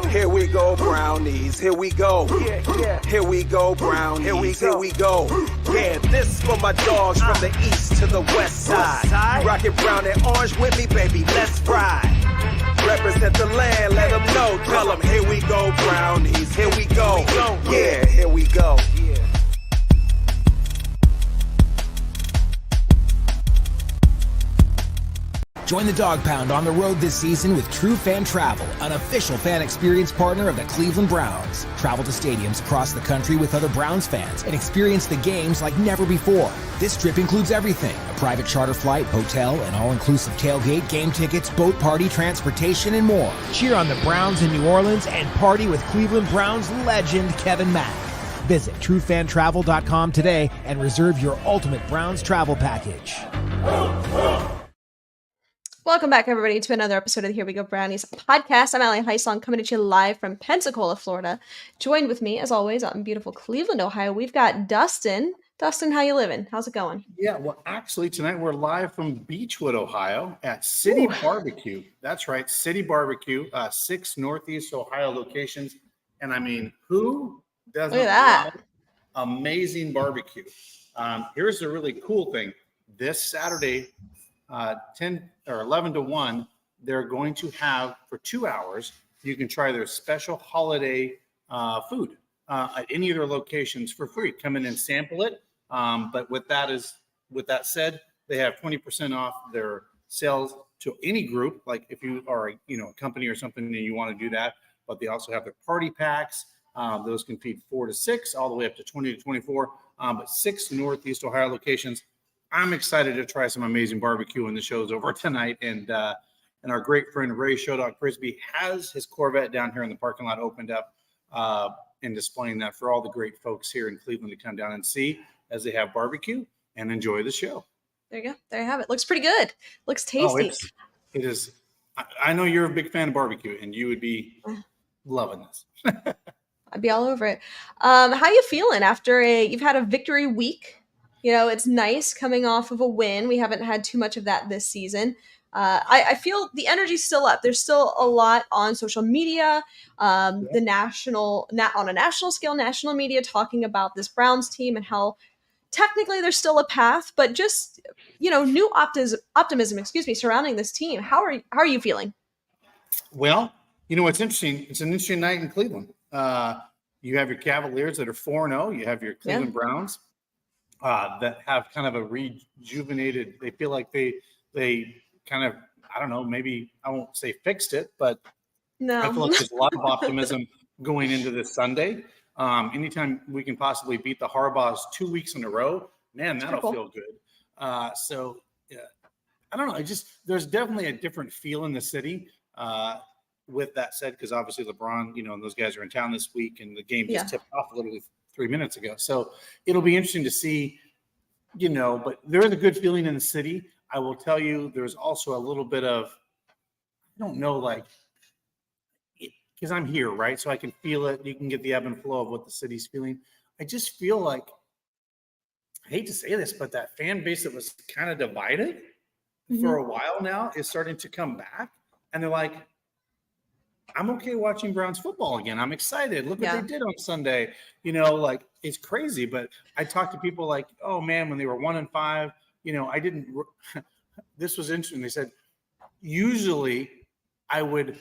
Here we go, Brownies. Here we go. Here we go, Brownies. Here we go. Yeah, this for my dogs from the east to the west side. You rockin' brown and orange with me, baby. Let's ride. Represent the land, let them know. Tell them, here we go, Brownies. Here we go. Yeah, here we go. Join the Dog Pound on the road this season with True Fan Travel, an official fan experience partner of the Cleveland Browns. Travel to stadiums across the country with other Browns fans and experience the games like never before. This trip includes everything: a private charter flight, hotel, an all-inclusive tailgate, game tickets, boat party, transportation, and more. Cheer on the Browns in New Orleans and party with Cleveland Browns legend Kevin Mack. Visit TrueFanTravel.com today and reserve your ultimate Browns travel package. Welcome back, everybody, to another episode of the Here We Go Brownies podcast. I'm Allie Heislong, coming at you live from Pensacola, Florida. Joined with me, as always, out in beautiful Cleveland, Ohio, we've got Dustin. Dustin, how you living? How's it going? Yeah, well, actually, tonight we're live from Beechwood, Ohio, at City Barbecue. That's right, City Barbecue, 6 Northeast Ohio locations. And I mean, who doesn't love amazing barbecue? Here's the really cool thing. This Saturday, 10 or 11 to 1, they're going to have for 2 hours. You can try their special holiday food at any of their locations for free. Come in and sample it. But with that said, they have 20% off their sales to any group. Like if you are a company or something and you want to do that. But they also have their party packs. Those can feed 4 to 6, all the way up to 20 to 24. But 6 Northeast Ohio locations. I'm excited to try some amazing barbecue when the show's over tonight. And our great friend Ray Showdog Frisbee has his Corvette down here in the parking lot opened up and displaying that for all the great folks here in Cleveland to come down and see as they have barbecue and enjoy the show. There you go. There you have it. Looks pretty good. Looks tasty. It is. I know you're a big fan of barbecue, and you would be loving this. I'd be all over it. How you feeling after you've had a victory week? You know, it's nice coming off of a win. We haven't had too much of that this season. I feel the energy's still up. There's still a lot on social media, on a national scale, national media talking about this Browns team and how technically there's still a path, but just, new optimism, surrounding this team. How are you feeling? Well, it's interesting. It's an interesting night in Cleveland. You have your Cavaliers that are 4-0. You have your Cleveland Browns that have kind of a rejuvenated. They feel like they kind of, I don't know, maybe I won't say fixed it, but no. I feel like there's a lot of optimism going into this Sunday. Anytime we can possibly beat the Harbaughs 2 weeks in a row, man, that'll feel good. So I don't know. There's definitely a different feel in the city. With that said, because obviously LeBron, and those guys are in town this week, and the game just tipped off literally 3 minutes ago. So it'll be interesting to see, but there is a good feeling in the city. I will tell you, there's also a little bit of, I don't know, because I'm here, right? So I can feel it. You can get the ebb and flow of what the city's feeling. I just feel like, I hate to say this, but that fan base that was kind of divided for a while now is starting to come back. And they're like, I'm okay watching Browns football again. I'm excited. Look what they did on Sunday. It's crazy. But I talked to people like, oh, man, when they were 1-5, I didn't – this was interesting. They said, usually I would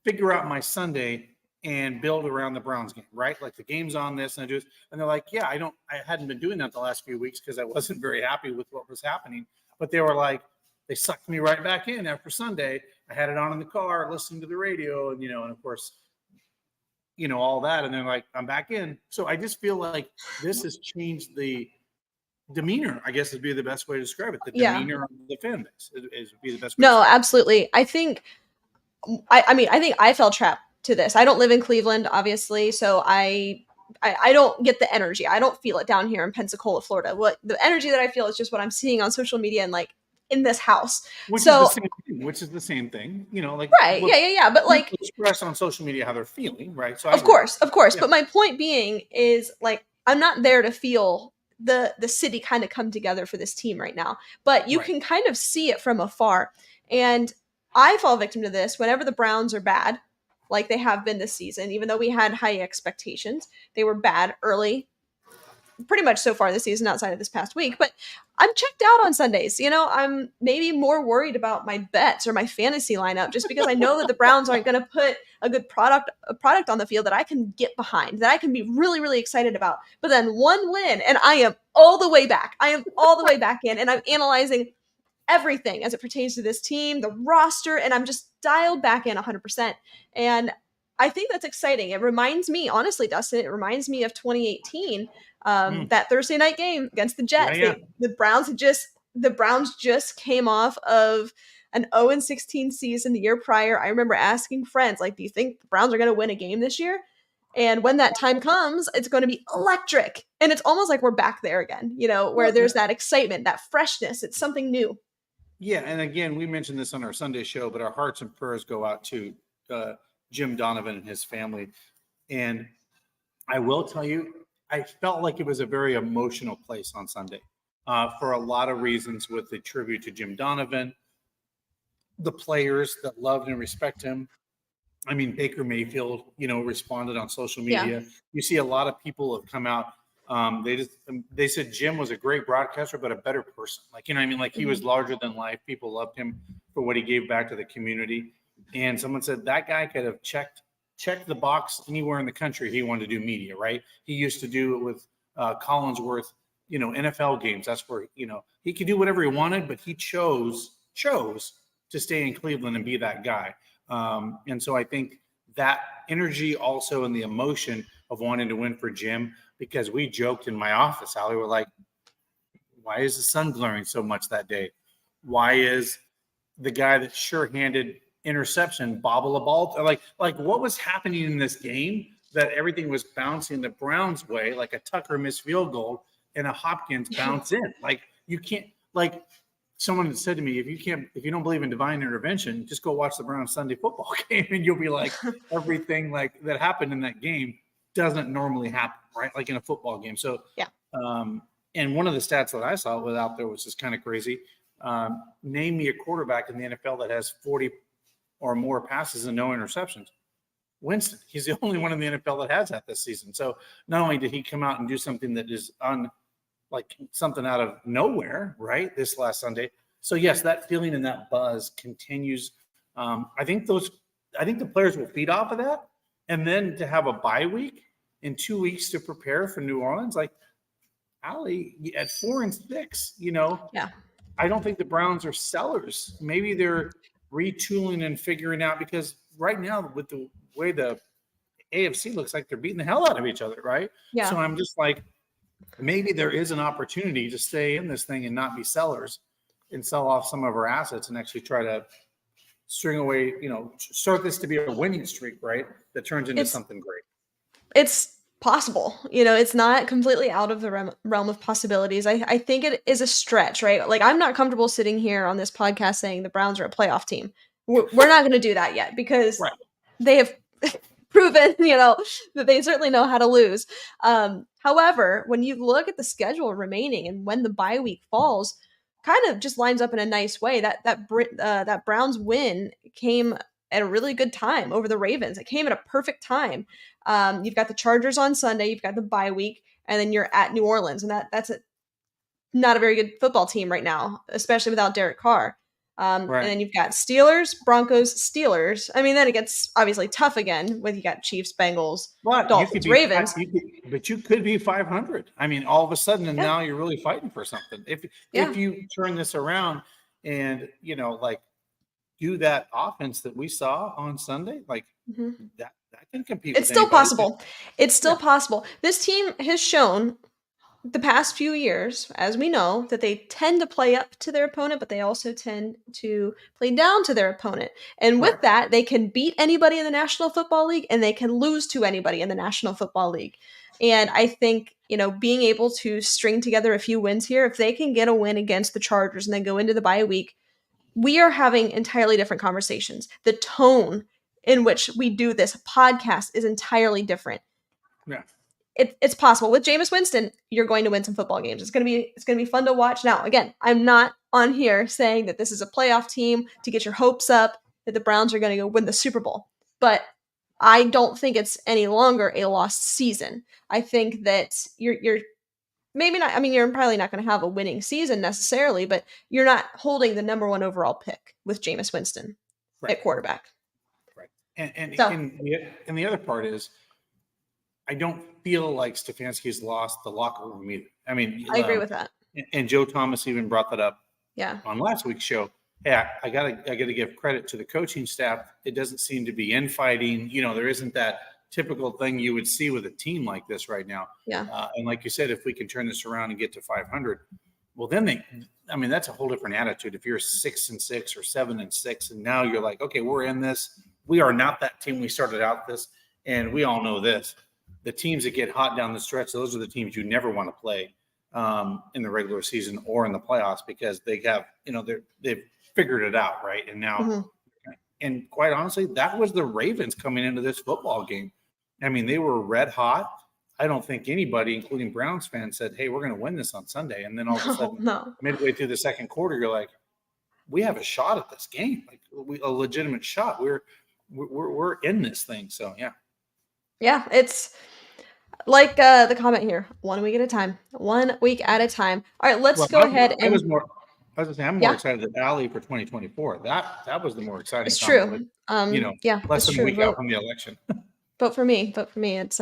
figure out my Sunday and build around the Browns game, right? Like the game's on this, and I do this. And they're like, yeah, I hadn't been doing that the last few weeks because I wasn't very happy with what was happening. But they were like, they sucked me right back in after Sunday. I had it on in the car, listening to the radio, and of course, all that. And they're like, I'm back in. So I just feel like this has changed the demeanor, I guess would be the best way to describe it. The demeanor of the fan base is would be the best way. No, absolutely. I think I fell trapped to this. I don't live in Cleveland, obviously, so I don't get the energy. I don't feel it down here in Pensacola, Florida. What the energy that I feel is just what I'm seeing on social media and in this house. Which is the same thing, right. Yeah. But express on social media how they're feeling, right? So of course. Yeah. But my point being is I'm not there to feel the city kind of come together for this team right now, but you can kind of see it from afar. And I fall victim to this whenever the Browns are bad. like they have been this season, even though we had high expectations. They were bad early, pretty much so far this season outside of this past week, but I'm checked out on Sundays. I'm maybe more worried about my bets or my fantasy lineup just because I know that the Browns aren't going to put a good product on the field that I can get behind, that I can be really, really excited about. But then one win and I am all the way back. I am all the way back in, and I'm analyzing everything as it pertains to this team, the roster, and I'm just dialed back in 100%. And I think that's exciting. It reminds me, honestly, Dustin, it reminds me of 2018, that Thursday night game against the Jets. Yeah. The Browns just came off of an 0-16 season the year prior. I remember asking friends, like, do you think the Browns are going to win a game this year? And when that time comes, it's going to be electric. And it's almost like we're back there again, where there's that excitement, that freshness. It's something new. Yeah, and again, we mentioned this on our Sunday show, but our hearts and prayers go out to Jim Donovan and his family. And I will tell you, I felt like it was a very emotional place on Sunday for a lot of reasons, with the tribute to Jim Donovan, the players that loved and respect him. I mean, Baker Mayfield, responded on social media. Yeah. You see a lot of people have come out. They said Jim was a great broadcaster, but a better person. Like, like he was larger than life. People loved him for what he gave back to the community. And someone said that guy could have checked the box anywhere in the country he wanted to do media, right? He used to do it with Collinsworth, NFL games. That's where, he could do whatever he wanted, but he chose to stay in Cleveland and be that guy. And so I think that energy also, and the emotion of wanting to win for Jim, because we joked in my office, Allie, we're like, why is the sun glaring so much that day? Why is the guy that sure-handed interception bobble a ball? Like what was happening in this game that everything was bouncing the Browns' way, like a Tucker missed field goal and a Hopkins bounce in? Like, you can't, like, someone said to me, if you don't believe in divine intervention, just go watch the Browns Sunday football game, and you'll be like, everything like that happened in that game doesn't normally happen, right? Like in a football game. So, yeah. And one of the stats that I saw was out there, which is kind of crazy. Name me a quarterback in the NFL that has 40 or more passes and no interceptions. Winston. He's the only one in the NFL that has that this season. So not only did he come out and do something that is like something out of nowhere, right, this last Sunday. So yes, that feeling and that buzz continues. I think the players will feed off of that. And then to have a bye week in 2 weeks to prepare for New Orleans, like, Allie, at 4-6, yeah, I don't think the Browns are sellers. Maybe they're retooling and figuring out, because right now with the way the AFC looks like, they're beating the hell out of each other, right? Yeah. So I'm just like, maybe there is an opportunity to stay in this thing and not be sellers and sell off some of our assets and actually try to string away, start this to be a winning streak, right? That turns into something great. It's possible. It's not completely out of the realm of possibilities. I think it is a stretch, right? Like, I'm not comfortable sitting here on this podcast saying the Browns are a playoff team. We're not going to do that yet, because they have proven, that they certainly know how to lose. However, when you look at the schedule remaining and when the bye week falls, kind of just lines up in a nice way. That Browns win came at a really good time over the Ravens. It came at a perfect time. You've got the Chargers on Sunday, you've got the bye week, and then you're at New Orleans, and that's not a very good football team right now, especially without Derek Carr. And then you've got Steelers, Broncos, Steelers. I mean, then it gets obviously tough again with you got Chiefs, Bengals, Dolphins, Ravens. But you could be 500. I mean, all of a sudden, and now you're really fighting for something. If you turn this around and, like, do that offense that we saw on Sunday, like that can compete. It's still possible. It's still possible. This team has shown the past few years, as we know, that they tend to play up to their opponent, but they also tend to play down to their opponent. And with that, they can beat anybody in the National Football League, and they can lose to anybody in the National Football League. And I think, being able to string together a few wins here, if they can get a win against the Chargers and then go into the bye week, we are having entirely different conversations. The tone in which we do this podcast is entirely different. Yeah. It's possible. With Jameis Winston, you're going to win some football games. It's gonna be fun to watch. Now, again, I'm not on here saying that this is a playoff team to get your hopes up that the Browns are going to go win the Super Bowl. But I don't think it's any longer a lost season. I think that you're maybe not. I mean, you're probably not going to have a winning season necessarily, but you're not holding the number 1 overall pick with Jameis Winston at quarterback. Right. And So- and the other part is, I don't feel like Stefanski's lost the locker room either. I mean, I agree with that. And Joe Thomas even brought that up Yeah. on last week's show. Hey, I gotta give credit to the coaching staff. It doesn't seem to be infighting. There isn't that typical thing you would see with a team like this right now. Yeah. And like you said, if we can turn this around and get to 500, well, then that's a whole different attitude. If you're 6-6 or 7-6, and now you're like, okay, we're in this. We are not that team we started out this, and we all know this. The teams that get hot down the stretch, those are the teams you never want to play in the regular season or in the playoffs, because they have, they've figured it out, right? And now, and quite honestly, that was the Ravens coming into this football game. I mean, they were red hot. I don't think anybody, including Browns fans, said, hey, we're going to win this on Sunday. And then all of a sudden, midway through the second quarter, you're like, we have a shot at this game, like a legitimate shot. We're in this thing. So, yeah. Yeah, it's like the comment here, 1 week at a time, 1 week at a time. All right, let's go ahead. I was going to say, I'm more excited than Allie for 2024. That was the more exciting. It's true. Less than a week out from the election. Vote for me. It's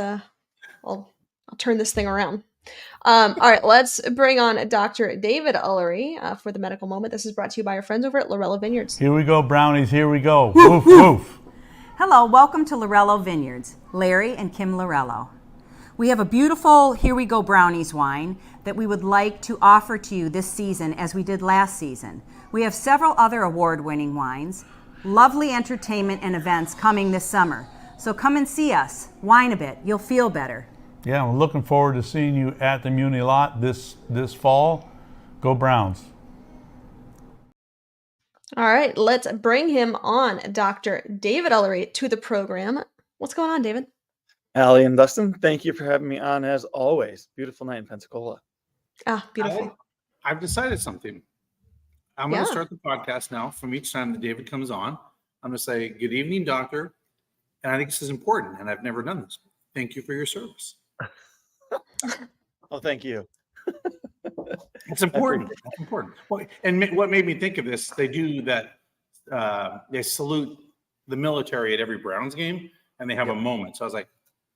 I'll turn this thing around. All right, let's bring on Dr. David Ullery for the medical moment. This is brought to you by our friends over at Lorello Vineyards. Here we go, Brownies. Here we go. Woof, woof. Hello, welcome to Lorello Vineyards, Larry and Kim Lorello. We have a beautiful Here We Go Brownies wine that we would like to offer to you this season as we did last season. We have several other award-winning wines, lovely entertainment and events coming this summer. So come and see us, wine a bit, you'll feel better. Yeah, we're looking forward to seeing you at the Muni lot this fall. Go Browns. All right, let's bring him on, Dr. David Ullery, to the program. What's going on, David? Allie and Dustin, thank you for having me on as always. Beautiful night in Pensacola. Ah, beautiful. I've decided something. I'm going to start the podcast now. From each time that David comes on, I'm going to say, good evening, doctor. And I think this is important, and I've never done this. Thank you for your service. Oh, thank you. It's important. It's important. Well, and what made me think of this, they do that. They salute the military at every Browns game, and they have a moment. So I was like,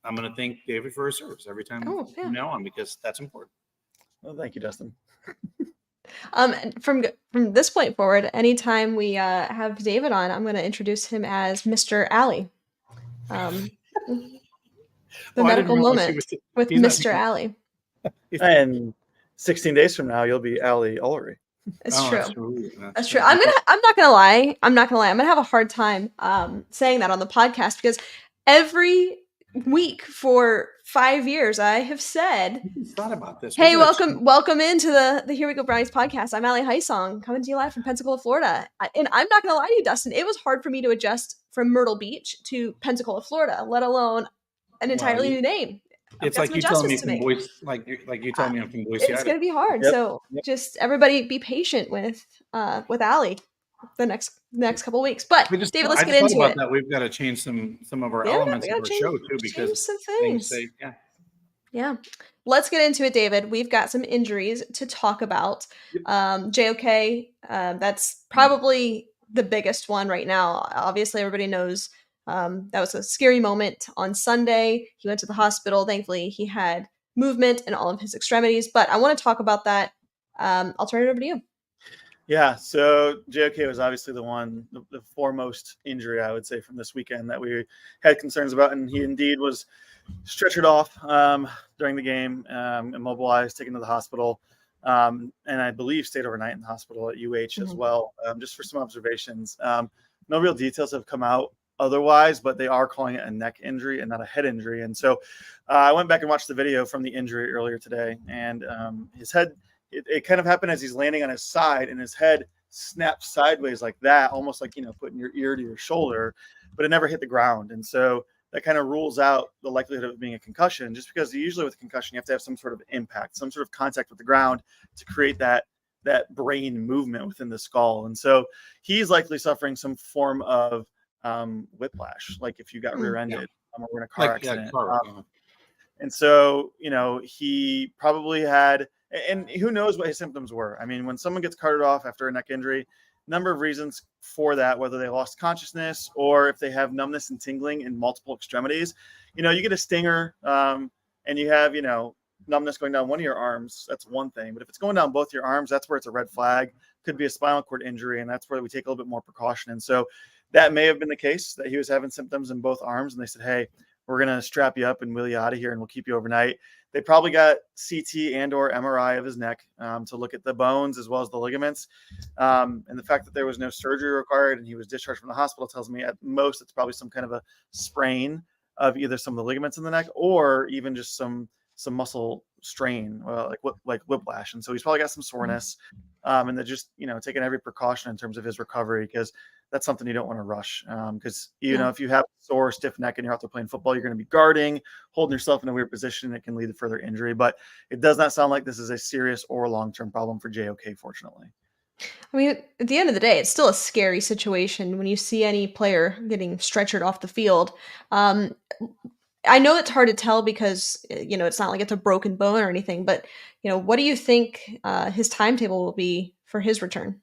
I'm going to thank David for his service every time from now on, because that's important. Well, thank you, Dustin. From this point forward, anytime we have David on, I'm going to introduce him as Mr. Alley. The medical moment with Mr. Alley. And 16 days from now, you'll be Allie Ullery. It's true. That's true. I'm not gonna lie. I'm gonna have a hard time saying that on the podcast, because every week for 5 years I have said, thought about this. Hey, welcome into the Here We Go Brownies podcast. I'm Allie Heisong, coming to you live from Pensacola, Florida. And I'm not gonna lie to you, Dustin, it was hard for me to adjust from Myrtle Beach to Pensacola, Florida, let alone an entirely new name. It's like you telling me from Boise, like you tell me I'm from Boise. It's going to be hard. Yep. So just everybody be patient with Allie the next couple of weeks. But David, let's get into it. That. We've got to change some of our elements of our show too, because some things. Yeah. Let's get into it, David. We've got some injuries to talk about. JOK, that's probably the biggest one right now. Obviously, everybody knows that was a scary moment on Sunday. He went to the hospital. Thankfully, he had movement in all of his extremities. But I want to talk about that. I'll turn it over to you. Yeah, so JOK was obviously the foremost injury, I would say, from this weekend that we had concerns about. And he indeed was stretchered off during the game, immobilized, taken to the hospital. And I believe stayed overnight in the hospital at UH as well, just for some observations. No real details have come out otherwise, but they are calling it a neck injury and not a head injury. And so I went back and watched the video from the injury earlier today, and his head, it kind of happened as he's landing on his side, and his head snapped sideways like that, almost like, putting your ear to your shoulder, but it never hit the ground. And so that kind of rules out the likelihood of it being a concussion, just because usually with a concussion, you have to have some sort of impact, some sort of contact with the ground to create that brain movement within the skull. And so he's likely suffering some form of whiplash, like if you got Mm. rear-ended or in a car accident. car. And so, he probably had, and who knows what his symptoms were. I mean, when someone gets carted off after a neck injury, number of reasons for that, whether they lost consciousness or if they have numbness and tingling in multiple extremities. You get a stinger and you have, numbness going down one of your arms. That's one thing. But if it's going down both your arms, that's where it's a red flag. Could be a spinal cord injury. And that's where we take a little bit more precaution. And so that may have been the case, that he was having symptoms in both arms. And they said, hey, we're going to strap you up and wheel you out of here and we'll keep you overnight. They probably got CT and or MRI of his neck to look at the bones as well as the ligaments. And the fact that there was no surgery required and he was discharged from the hospital tells me at most it's probably some kind of a sprain of either some of the ligaments in the neck or even just some muscle strain, like whiplash. And so he's probably got some soreness. And they're just, taking every precaution in terms of his recovery, because that's something you don't want to rush. Because, if you have a sore, stiff neck and you're out there playing football, you're going to be guarding, holding yourself in a weird position. It can lead to further injury. But it does not sound like this is a serious or long-term problem for JOK, fortunately. I mean, at the end of the day, it's still a scary situation when you see any player getting stretchered off the field. I know it's hard to tell because, it's not like it's a broken bone or anything, but, what do you think his timetable will be for his return?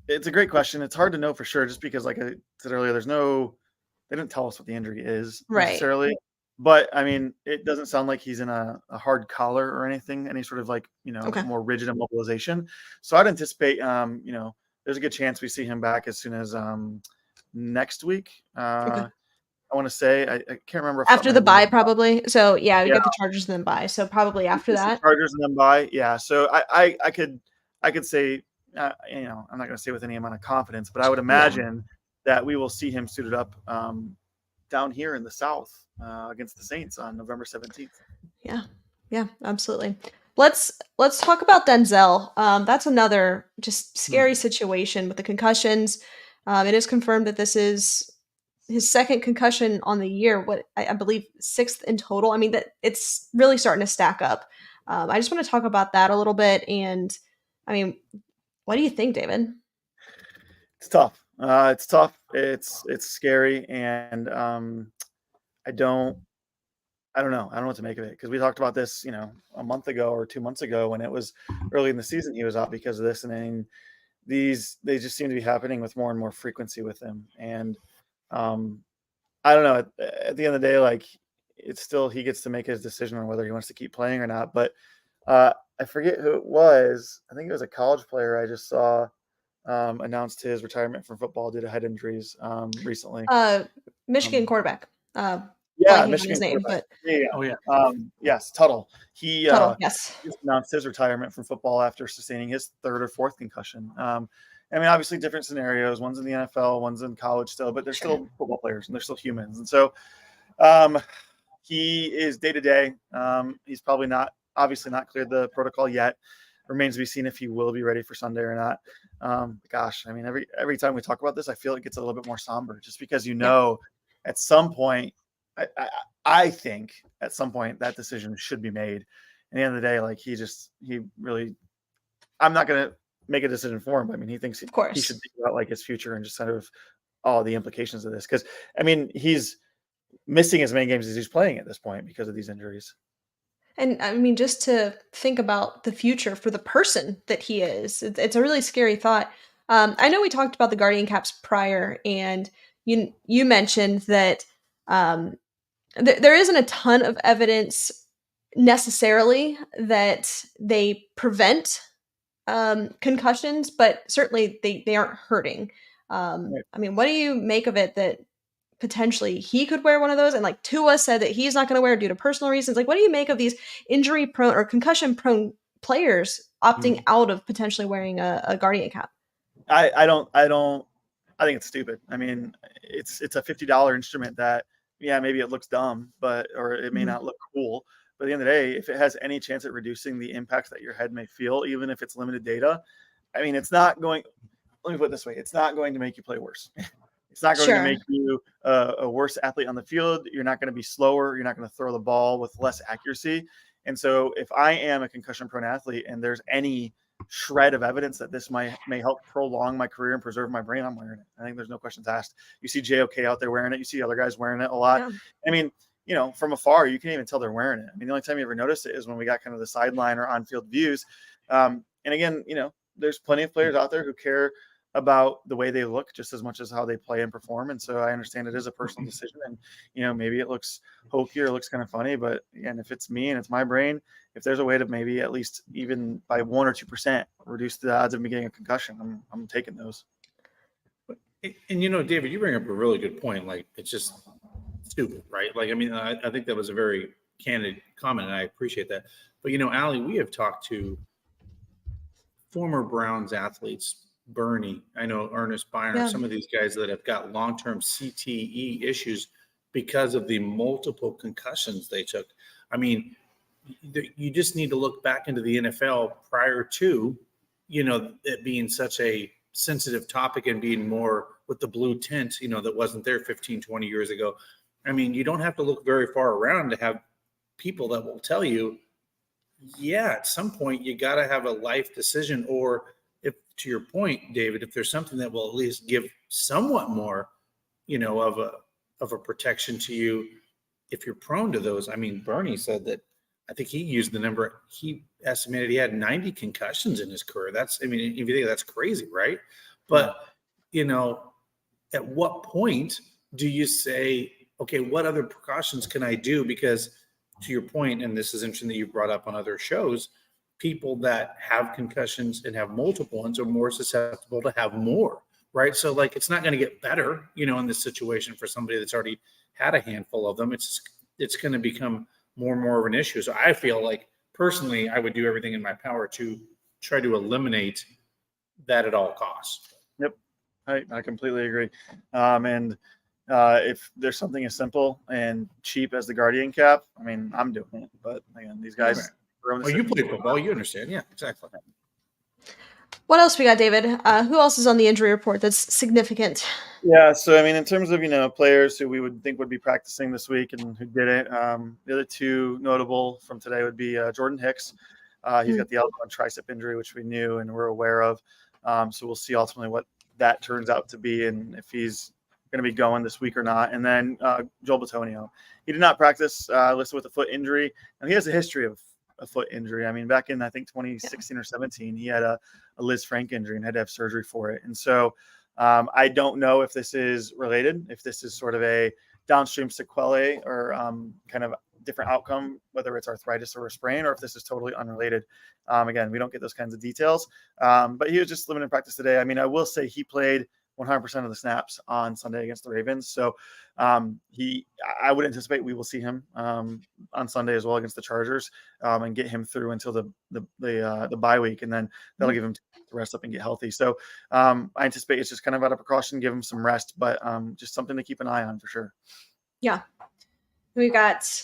It's a great question. It's hard to know for sure, just because, like I said earlier, they didn't tell us what the injury is necessarily. Right. But I mean, it doesn't sound like he's in a hard collar or anything, any sort of Okay. more rigid immobilization. So I'd anticipate, there's a good chance we see him back as soon as next week. Okay. I want to say, I can't remember. After the bye, probably. So yeah, we got the Chargers and then bye. So probably after that. Chargers and then bye. Yeah. So I could say, I'm not going to say with any amount of confidence, but I would imagine that we will see him suited up down here in the South against the Saints on November 17th. Yeah, absolutely. Let's talk about Denzel. That's another just scary situation with the concussions. It is confirmed that this is his second concussion on the year. What I believe 6th in total. I mean, that it's really starting to stack up. I just want to talk about that a little bit. And I mean, what do you think, David? It's tough. It's tough. It's scary, and I don't know. I don't know what to make of it, because we talked about this, a month ago or 2 months ago when it was early in the season. He was out because of this, and then they just seem to be happening with more and more frequency with him. And I don't know. At the end of the day, like, it's still, he gets to make his decision on whether he wants to keep playing or not. But I forget who it was. I think it was a college player I just saw announced his retirement from football due to head injuries recently. Michigan quarterback. Michigan his name, but yes, Tuttle. He yes. just announced his retirement from football after sustaining his 3rd or 4th concussion. I mean, obviously different scenarios. One's in the NFL, one's in college still, but they're still football players and they're still humans. And so he is day to day. He's probably obviously not cleared the protocol yet. Remains to be seen if he will be ready for Sunday or not. Gosh, I mean, every time we talk about this, I feel it gets a little bit more somber, just because at some point, I think at some point that decision should be made. At the end of the day, like, I'm not going to make a decision for him. I mean, he thinks Of course. he should think about like his future and just kind of all the implications of this. Because I mean, he's missing as many games as he's playing at this point because of these injuries. And I mean, just to think about the future for the person that he is, it's a really scary thought. I know we talked about the Guardian Caps prior, and you mentioned that there isn't a ton of evidence necessarily that they prevent concussions, but certainly they aren't hurting. Right. I mean, what do you make of it that potentially he could wear one of those? And like Tua said that he's not going to wear it due to personal reasons. Like, what do you make of these injury prone or concussion prone players opting out of potentially wearing a Guardian cap? I think it's stupid. I mean, it's a $50 instrument that, maybe it looks dumb, or it may not look cool. But at the end of the day, if it has any chance at reducing the impact that your head may feel, even if it's limited data, I mean, it's not going, let me put it this way, it's not going to make you play worse. It's not going to make you a worse athlete on the field. You're not going to be slower. You're not going to throw the ball with less accuracy. And so if I am a concussion prone athlete and there's any shred of evidence that this may help prolong my career and preserve my brain, I'm wearing it. I think there's no questions asked. You see JOK out there wearing it. You see other guys wearing it a lot. Yeah. I mean, from afar, you can't even tell they're wearing it. I mean, the only time you ever notice it is when we got kind of the sideline or on-field views. And again, there's plenty of players out there who care about the way they look just as much as how they play and perform. And so I understand it is a personal decision, and maybe it looks hokey or looks kind of funny, but again, if it's me and it's my brain, if there's a way to maybe at least even by 1 or 2% reduce the odds of me getting a concussion, I'm taking those. And David, you bring up a really good point. Like, it's just stupid, right? Like, I mean, I think that was a very candid comment, and I appreciate that. But Allie, we have talked to former Browns athletes, Bernie, I know Ernest Byner, some of these guys that have got long-term CTE issues because of the multiple concussions they took. I mean, you just need to look back into the NFL prior to, it being such a sensitive topic and being more with the blue tint, that wasn't there 15, 20 years ago. I mean, you don't have to look very far around to have people that will tell you, yeah, at some point you got to have a life decision, or if, to your point, David, if there's something that will at least give somewhat more, of a protection to you, if you're prone to those. I mean, Bernie said that, I think he used the number, he estimated he had 90 concussions in his career. If you think that's crazy, right? But, at what point do you say, okay, what other precautions can I do? Because to your point, and this is interesting that you brought up on other shows, people that have concussions and have multiple ones are more susceptible to have more, right? So like, it's not going to get better, in this situation for somebody that's already had a handful of them. It's going to become more and more of an issue. So I feel like personally, I would do everything in my power to try to eliminate that at all costs. Yep. I completely agree. If there's something as simple and cheap as the Guardian cap, I mean, I'm doing it. But again, these guys. Right. Oh, you play football, you understand. Yeah, exactly. What else we got, David? Who else is on the injury report that's significant? Yeah, so I mean, in terms of players who we would think would be practicing this week and who didn't, the other two notable from today would be Jordan Hicks. He's got the elbow and tricep injury, which we knew and we're aware of. So we'll see ultimately what that turns out to be and if he's going to be going this week or not. And then Joel Bitonio, he did not practice, listed with a foot injury, and he has a history of a foot injury. I mean, back in, I think 2016 or 17, he had a Liz Frank injury and had to have surgery for it. And so I don't know if this is related, if this is sort of a downstream sequelae or kind of different outcome, whether it's arthritis or a sprain, or if this is totally unrelated. Again, we don't get those kinds of details, but he was just limited practice today. I mean, I will say he played 100% of the snaps on Sunday against the Ravens. So I would anticipate we will see him on Sunday as well against the Chargers and get him through until the bye week. And then that'll give him to rest up and get healthy. So I anticipate it's just kind of out of precaution, give him some rest, but just something to keep an eye on for sure. Yeah. We've got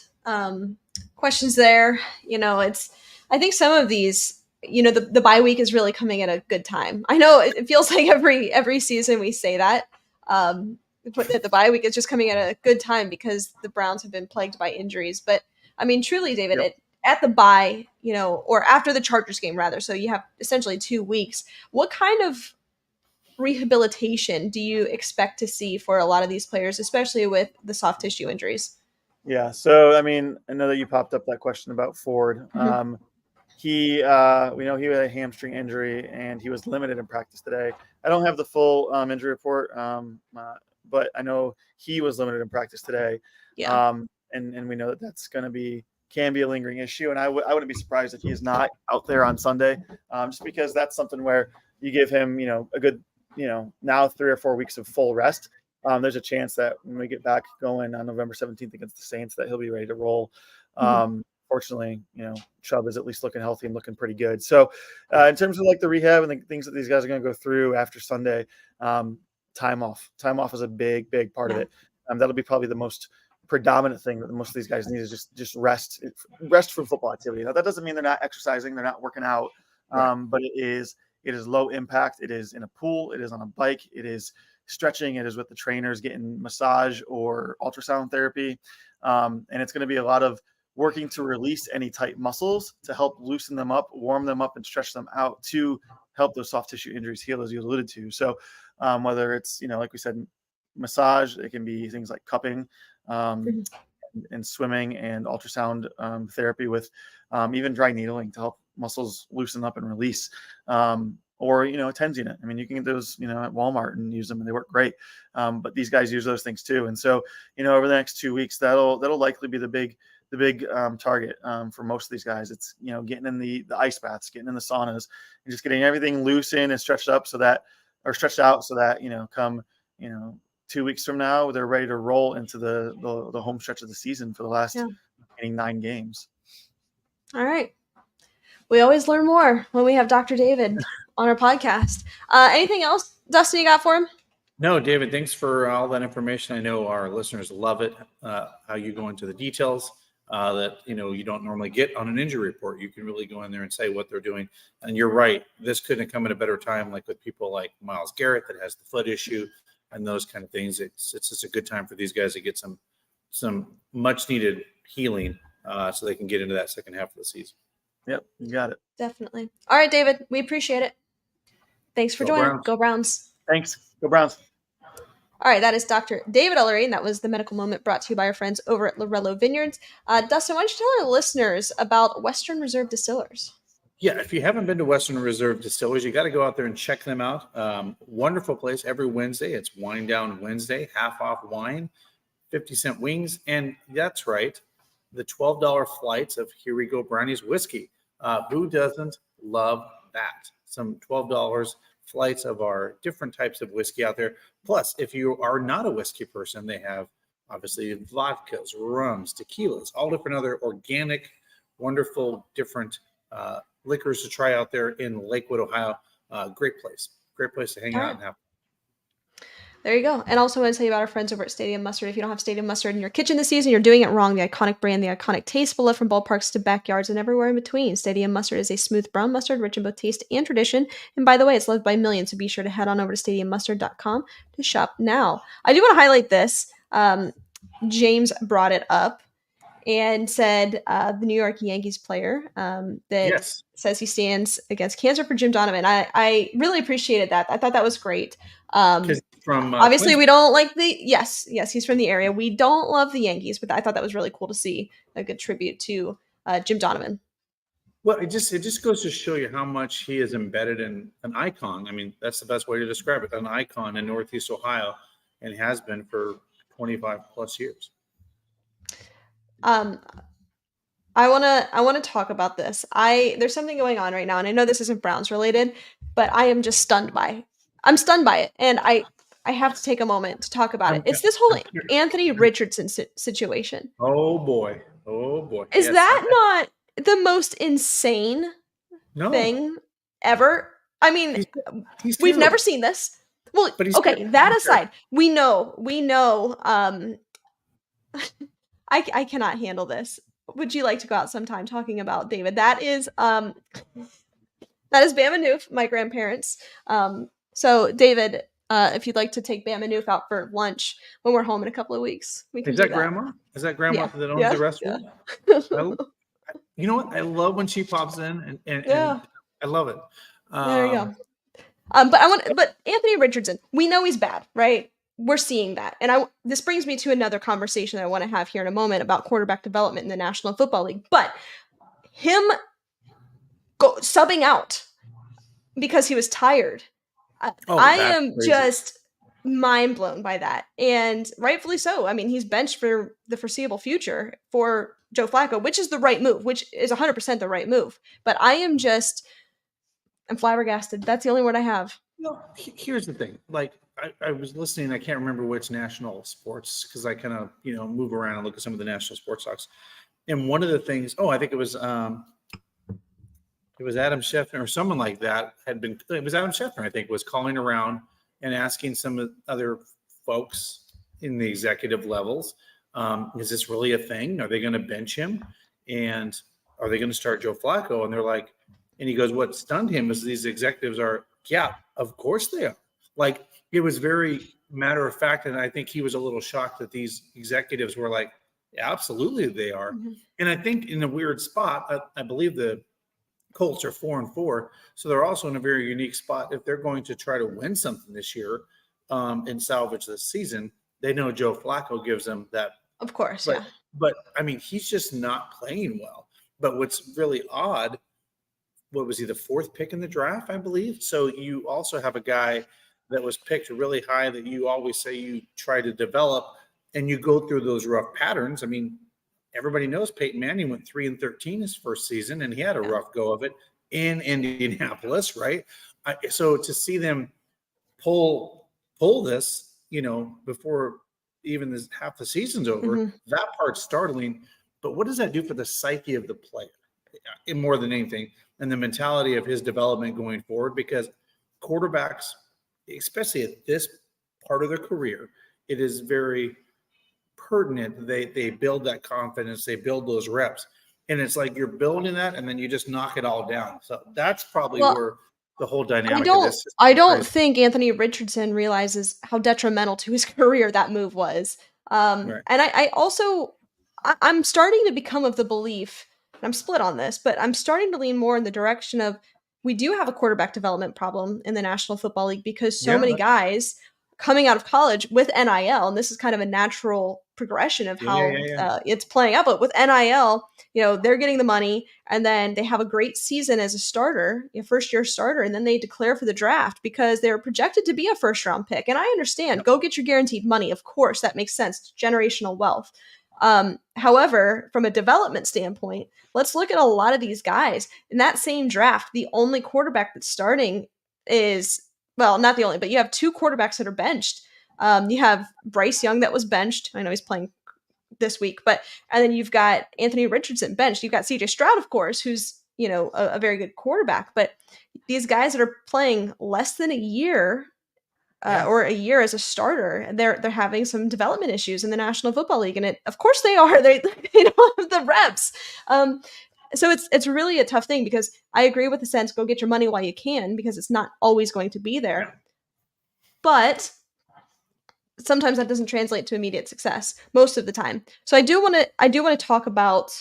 questions there. I think some of these, the bye week is really coming at a good time. I know it feels like every season we say that, but the bye week is just coming at a good time because the Browns have been plagued by injuries. But I mean, truly, David, at the bye, or after the Chargers game rather, so you have essentially 2 weeks. What kind of rehabilitation do you expect to see for a lot of these players, especially with the soft tissue injuries? Yeah. So, I mean, I know that you popped up that question about Ford. Mm-hmm. We know he had a hamstring injury and he was limited in practice today. I don't have the full injury report, but I know he was limited in practice today. Yeah. And we know that that's going to can be a lingering issue. And I wouldn't be surprised if he is not out there on Sunday, just because that's something where you give him, a good, now 3 or 4 weeks of full rest. There's a chance that when we get back going on November 17th against the Saints, that he'll be ready to roll. Fortunately, Chubb is at least looking healthy and looking pretty good. So in terms of like the rehab and the things that these guys are going to go through after Sunday, time off is a big part of it. That'll be probably the most predominant thing that most of these guys need is just rest from football activity. Now that doesn't mean they're not exercising, they're not working out, but it is low impact. It is in a pool. It is on a bike. It is stretching. It is with the trainers getting massage or ultrasound therapy. And it's going to be a lot of working to release any tight muscles to help loosen them up, warm them up, and stretch them out to help those soft tissue injuries heal, as you alluded to. So whether it's, like we said, massage, it can be things like cupping, and swimming, and ultrasound therapy with even dry needling to help muscles loosen up and release. Or, a TENS unit. I mean, you can get those, at Walmart and use them, and they work great. But these guys use those things too. And so, over the next 2 weeks, that'll likely be the big target for most of these guys. It's, getting in the ice baths, getting in the saunas, and just getting everything loosened and stretched out so that, come, 2 weeks from now, they're ready to roll into the home stretch of the season for the last 9 games. All right. We always learn more when we have Dr. David on our podcast. Anything else, Dustin, you got for him? No, David, thanks for all that information. I know our listeners love it, how you go into the details that, you don't normally get on an injury report. You can really go in there and say what they're doing. And you're right. This couldn't come at a better time, like with people like Myles Garrett that has the foot issue and those kind of things. It's just a good time for these guys to get some much needed healing so they can get into that second half of the season. Yep, you got it. Definitely. All right, David, we appreciate it. Thanks for joining. Browns. Go Browns. Thanks. Go Browns. All right, that is Dr. David Ellery, and that was the medical moment brought to you by our friends over at Lorello Vineyards. Dustin, why don't you tell our listeners about Western Reserve Distillers? Yeah, if you haven't been to Western Reserve Distillers, you got to go out there and check them out. Wonderful place every Wednesday. It's Wine Down Wednesday, half off wine, 50-cent wings, and that's right, the $12 flights of Here We Go Brownies whiskey. Who doesn't love that? Some $12 flights of our different types of whiskey out there. Plus, if you are not a whiskey person, they have obviously vodkas, rums, tequilas, all different other organic, wonderful, different liquors to try out there in Lakewood, Ohio. Great place to hang out and have. There you go. And also I want to tell you about our friends over at Stadium Mustard. If you don't have Stadium Mustard in your kitchen this season, you're doing it wrong. The iconic brand, the iconic taste, beloved from ballparks to backyards and everywhere in between. Stadium Mustard is a smooth brown mustard, rich in both taste and tradition. And by the way, it's loved by millions, so be sure to head on over to stadiummustard.com to shop now. I do want to highlight this. James brought it up and said the New York Yankees player that says he stands against cancer for Jim Donovan. I really appreciated that. I thought that was great. From obviously we don't like yes, he's from the area. We don't love the Yankees, but I thought that was really cool to see a good tribute to Jim Donovan. Well, it just goes to show you how much he is embedded in an icon. I mean, that's the best way to describe it. An icon in Northeast Ohio, and has been for 25 plus years. I want to talk about this. There's something going on right now, and I know this isn't Browns related, but I am just stunned by it. And I have to take a moment to talk about it. It's this whole Anthony Richardson situation. Oh boy. Is that not the most insane thing ever? I mean, we've never seen this. Well, okay, that aside, we know, I cannot handle this. Would you like to go out sometime talking about David? That is Bama Noof, my grandparents. So David, if you'd like to take Bama Noof out for lunch when we're home in a couple of weeks, we can. Is that grandma? Is that grandma that owns the restaurant? Yeah. You know what? I love when she pops in, and I love it. There you go. But Anthony Richardson, we know he's bad, right? We're seeing that. And this brings me to another conversation that I want to have here in a moment about quarterback development in the National Football League. But him subbing out because he was tired, I am crazy. Just mind blown by that. And rightfully so. I mean, he's benched for the foreseeable future for Joe Flacco, which is the right move, which is 100% the right move. But I'm flabbergasted. That's the only word I have. Here's the thing. Like, I was listening. I can't remember which national sports, because I kind of, move around and look at some of the national sports talks. And one of the things, I think it was Adam Schefter or someone like that it was Adam Schefter, I think, was calling around and asking some other folks in the executive levels, is this really a thing? Are they going to bench him? And are they going to start Joe Flacco? And they're like, and he goes, what stunned him is these executives are, yeah, of course they are. Like, it was very matter of fact. And I think he was a little shocked that these executives were like, Absolutely, they are. Mhm. And I think in a weird spot, I believe the Colts are 4-4, so they're also in a very unique spot. If they're going to try to win something this year and salvage this season, they know Joe Flacco gives them that. Of course, But yeah. but I mean, he's just not playing well. But what's really odd, what was he, the fourth pick in the draft, I believe? So you also have a guy that was picked really high that you always say you try to develop, and you go through those rough patterns. I mean, everybody knows Peyton Manning went 3-13 his first season, and he had a Yeah. rough go of it in Indianapolis, right? So to see them pull this, before even this half the season's over, Mhm. that part's startling. But what does that do for the psyche of the player, more than anything, and the mentality of his development going forward? Because quarterbacks, especially at this part of their career, it is very pertinent. They build that confidence, they build those reps, and it's like you're building that, and then you just knock it all down. So that's probably Well, where the whole I dynamic of don't this is I don't crazy. think Anthony Richardson realizes how detrimental to his career that move was. Right. And I also I'm starting to become of the belief, and I'm split on this, but I'm starting to lean more in the direction of we do have a quarterback development problem in the National Football League because so Yeah. many guys coming out of college with NIL, and this is kind of a natural progression of how Yeah. it's playing out. But with NIL, they're getting the money, and then they have a great season as a starter, a first year starter, and then they declare for the draft because they're projected to be a first round pick. And I understand, Yep. go get your guaranteed money. Of course, that makes sense. It's generational wealth. However, from a development standpoint, let's look at a lot of these guys in that same draft. The only quarterback that's starting is, well, not the only, but you have two quarterbacks that are benched. You have Bryce Young that was benched. I know he's playing this week, and then you've got Anthony Richardson benched. You've got CJ Stroud, of course, who's a very good quarterback. But these guys that are playing less than a year Yeah. or a year as a starter, they're having some development issues in the National Football League, and of course they are. They don't have the reps. So it's really a tough thing because I agree with the sense go get your money while you can because it's not always going to be there. Yeah. But sometimes that doesn't translate to immediate success most of the time. So I do want to talk about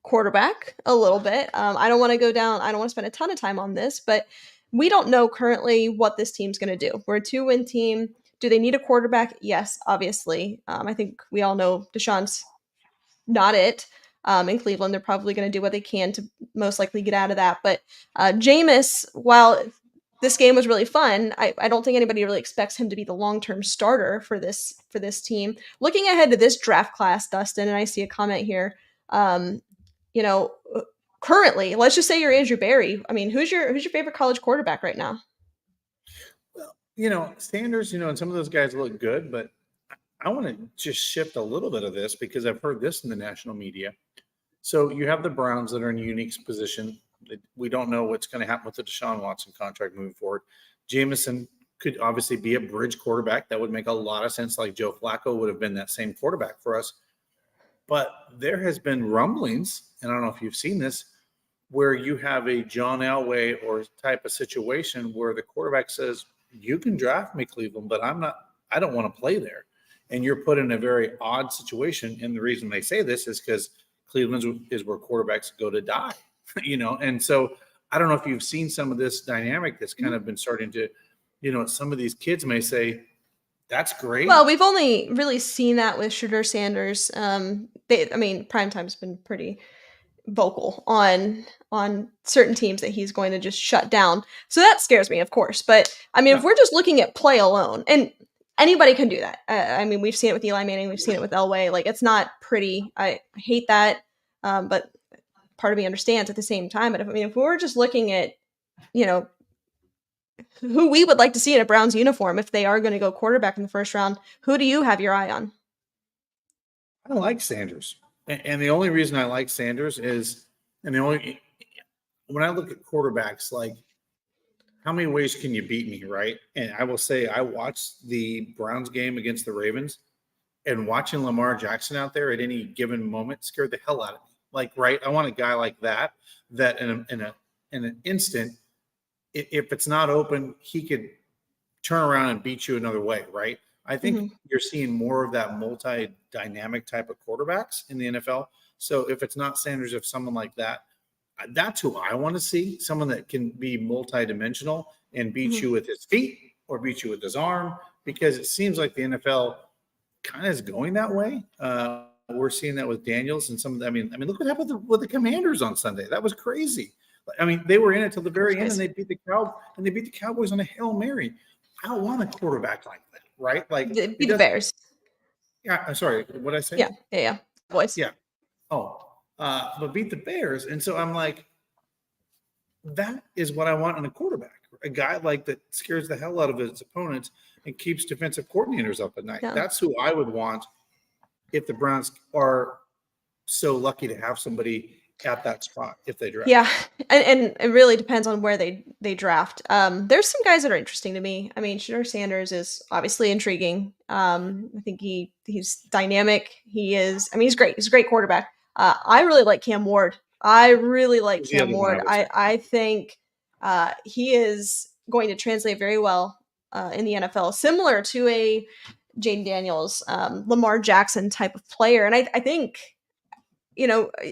quarterback a little bit. I don't want to spend a ton of time on this, but we don't know currently what this team's going to do. We're a 2-win team. Do they need a quarterback? Yes, obviously. I think we all know Deshaun's not it. In Cleveland, they're probably going to do what they can to most likely get out of that. But Jameis, while this game was really fun, I don't think anybody really expects him to be the long-term starter for this team. Looking ahead to this draft class, Dustin, and I see a comment here. You know, currently, let's just say you're Andrew Berry. I mean, who's your favorite college quarterback right now? Well, Sanders, and some of those guys look good, but I want to just shift a little bit of this because I've heard this in the national media. So you have the Browns that are in a unique position. We don't know what's going to happen with the Deshaun Watson contract moving forward. Jameson could obviously be a bridge quarterback. That would make a lot of sense, like Joe Flacco would have been that same quarterback for us. But there has been rumblings, and I don't know if you've seen this, where you have a John Elway or type of situation where the quarterback says, you can draft me, Cleveland, but I don't want to play there. And you're put in a very odd situation. And the reason they say this is because Cleveland is where quarterbacks go to die, And so I don't know if you've seen some of this dynamic that's kind of been starting to, some of these kids may say, that's great. Well, we've only really seen that with Shedeur Sanders. Primetime's been pretty vocal on certain teams that he's going to just shut down. So that scares me, of course. But I mean, if we're just looking at play alone, and anybody can do that. We've seen it with Eli Manning, we've seen it with Elway. Like, it's not pretty. I hate that, but part of me understands at the same time. But if we're just looking at, who we would like to see in a Browns uniform if they are going to go quarterback in the first round, who do you have your eye on? I like Sanders. And the only reason I like Sanders is, when I look at quarterbacks, like, how many ways can you beat me, right? And I will say I watched the Browns game against the Ravens, and watching Lamar Jackson out there at any given moment scared the hell out of me. Like, right, I want a guy like that in an instant, if it's not open, he could turn around and beat you another way, right? I think you're seeing more of that multi-dynamic type of quarterbacks in the NFL. So if it's not Sanders, if someone like that, that's who I want to see. Someone that can be multi-dimensional and beat you with his feet or beat you with his arm, because it seems like the NFL kind of is going that way. We're seeing that with Daniels and some of the, I mean, look what happened with the Commanders on Sunday. That was crazy. I mean, they were in it till the very end, and they beat the Cowboys on a Hail Mary. I don't want a quarterback like that, right? Like Beat the Bears. Yeah, I'm sorry. What did I say? Yeah. Boys. Yeah. Oh, but beat the Bears, and so I'm like, that is what I want in a quarterback. A guy like that scares the hell out of his opponents and keeps defensive coordinators up at night. Yeah. That's who I would want if the Browns are so lucky to have somebody at that spot if they draft. Yeah, and it really depends on where they draft. There's some guys that are interesting to me. I mean, Shedeur Sanders is obviously intriguing. I think he's dynamic. He's great. He's a great quarterback. I really like Cam Ward. I think he is going to translate very well in the NFL, similar to a Jaden Daniels, Lamar Jackson type of player. And I think,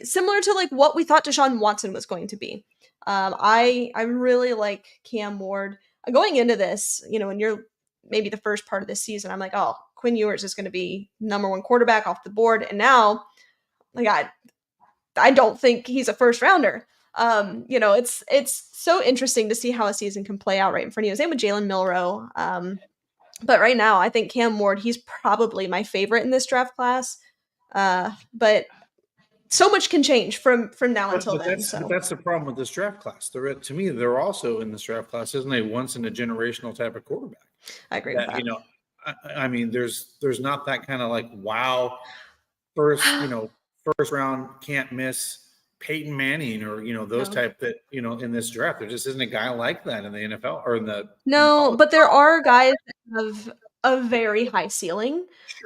similar to like what we thought Deshaun Watson was going to be. I really like Cam Ward going into this, when you're maybe the first part of this season, I'm like, oh, Quinn Ewers is going to be number one quarterback off the board. And now, like, I don't think he's a first rounder. It's so interesting to see how a season can play out right in front of you. Same with Jalen Milroe. But right now, I think Cam Ward, he's probably my favorite in this draft class. But so much can change from now until then. But that's the problem with this draft class. To me, they're also in this draft class, isn't a once in a generational type of quarterback. I agree with that. I mean, there's not that kind of like wow first round can't miss Peyton Manning or those type that in this draft. There just isn't a guy like that in the NFL or in the but there are guys that have a very high ceiling,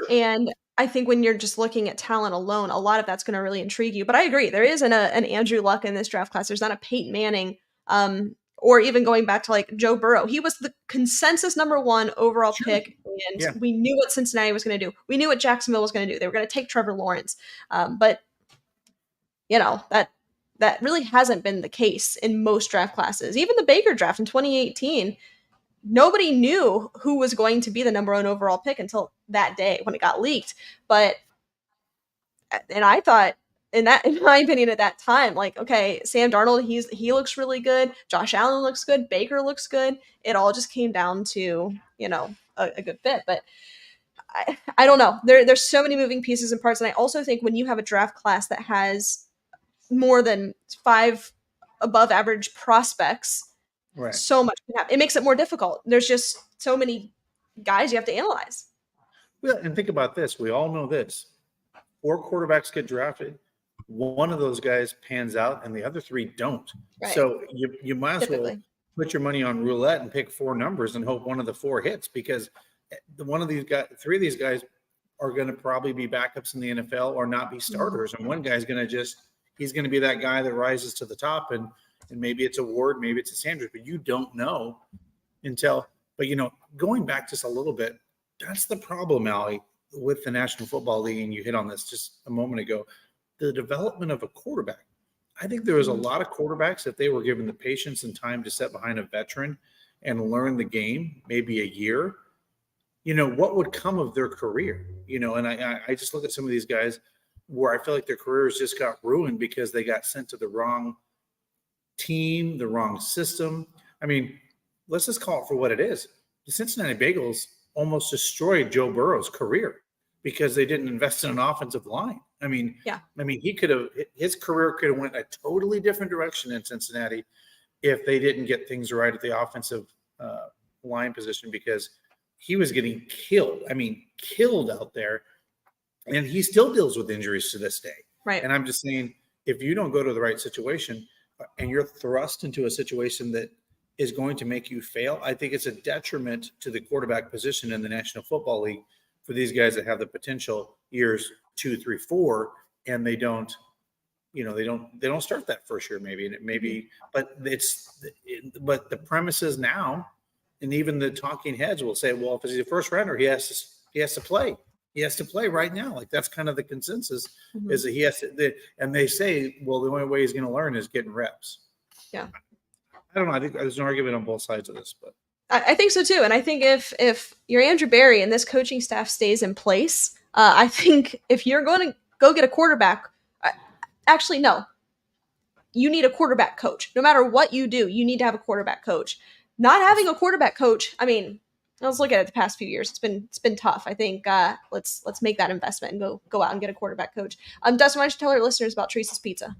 and I think when you're just looking at talent alone, a lot of that's going to really intrigue you. But I agree, there isn't an Andrew Luck in this draft class. There's not a Peyton Manning, or even going back to like Joe Burrow. He was the consensus number one overall pick, and we knew what Cincinnati was going to do. We knew what Jacksonville was going to do. They were going to take Trevor Lawrence, but that really hasn't been the case in most draft classes. Even the Baker draft in 2018. Nobody knew who was going to be the number one overall pick until that day when it got leaked. And I thought in my opinion at that time, like, okay, Sam Darnold, he looks really good. Josh Allen looks good. Baker looks good. It all just came down to, a good fit. But I don't know. There's so many moving pieces and parts. And I also think when you have a draft class that has more than 5 above average prospects, right, so much can happen. It makes it more difficult. There's just so many guys you have to analyze. Well, and think about this. We all know this. 4 quarterbacks get drafted. One of those guys pans out and the other 3 don't. Right. So you might as well put your money on roulette and pick 4 numbers and hope one of the 4 hits, because 3 of these guys are going to probably be backups in the NFL or not be starters. And one guy's going to he's going to be that guy that rises to the top, and maybe it's a Ward, maybe it's a Sanders, but you don't know until. But going back just a little bit, that's the problem, Allie, with the National Football League, and you hit on this just a moment ago. The development of a quarterback. I think there was a lot of quarterbacks, if they were given the patience and time to sit behind a veteran and learn the game, maybe a year, what would come of their career? And I just look at some of these guys where I feel like their careers just got ruined because they got sent to the wrong team, the wrong system. I mean, let's just call it for what it is. The Cincinnati Bengals almost destroyed Joe Burrow's career because they didn't invest in an offensive line. His career could have went a totally different direction in Cincinnati if they didn't get things right at the offensive line position, because he was getting killed out there. And he still deals with injuries to this day. Right. And I'm just saying, if you don't go to the right situation and you're thrust into a situation that is going to make you fail, I think it's a detriment to the quarterback position in the National Football League for these guys that have the potential years 2, 3, 4, and they don't start that first year maybe, and it may be, but the premise is now And even the talking heads will say, well, if he's a first rounder, he has to play. He has to play right now. Like that's kind of the consensus is that he has to. And they say, well, the only way he's going to learn is getting reps. Yeah. I don't know. I think there's an argument on both sides of this, but I think so too. And I think if you're Andrew Berry and this coaching staff stays in place, I think if you're going to go get a quarterback, actually, no, you need a quarterback coach. No matter what you do, you need to have a quarterback coach. Not having a quarterback coach, I mean, let's look at it the past few years. It's been tough. I think let's make that investment and go out and get a quarterback coach. Dustin, why don't you tell our listeners about Teresa's Pizza?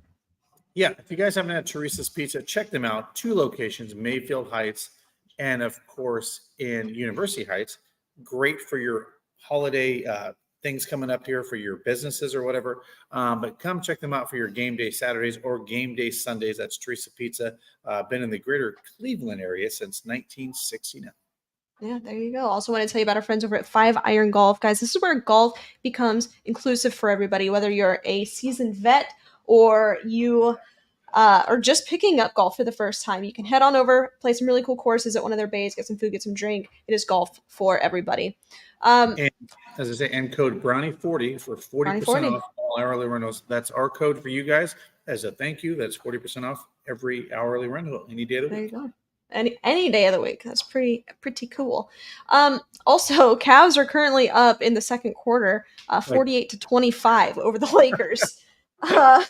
Yeah, if you guys haven't had Teresa's Pizza, check them out. 2 locations, Mayfield Heights and, of course, in University Heights. Great for your holiday things coming up here for your businesses or whatever. But come check them out for your game day Saturdays or game day Sundays. That's Teresa Pizza. Been in the greater Cleveland area since 1969. Yeah, there you go. Also want to tell you about our friends over at 5 Iron Golf. Guys, this is where golf becomes inclusive for everybody, whether you're a seasoned vet or you are just picking up golf for the first time. You can head on over, play some really cool courses at one of their bays, get some food, get some drink. It is golf for everybody. And as I say, and code Brownie40 for 40% off all hourly rentals. That's our code for you guys as a thank you. That's 40% off every hourly rental any day of the week. There you go. Any day of the week. That's pretty cool. Also, Cavs are currently up in the second quarter, 48-25 over the Lakers. All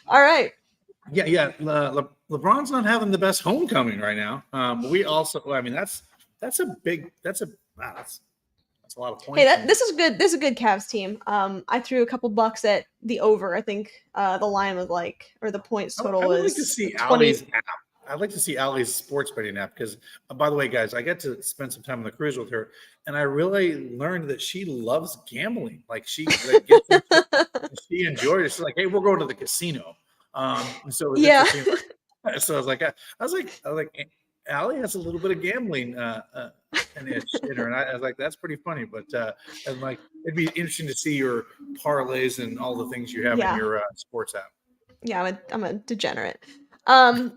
right. Yeah. LeBron's not having the best homecoming right now. But we also, I mean, that's a lot of points. Hey, this is good. This is a good Cavs team. I threw a couple bucks at the over. I think the line was or the points total was. I'd like to see Allie's app. I'd like to see Allie's sports betting app because, by the way, guys, I got to spend some time on the cruise with her, and I really learned that she loves gambling. Like she gets into it, she enjoyed it. She's like, "Hey, we're going to the casino." So yeah. So I was like, Allie has a little bit of gambling an itch in her, and I was like, that's pretty funny. But I'm like, it'd be interesting to see your parlays and all the things you have in your sports app. Yeah, I'm a degenerate. I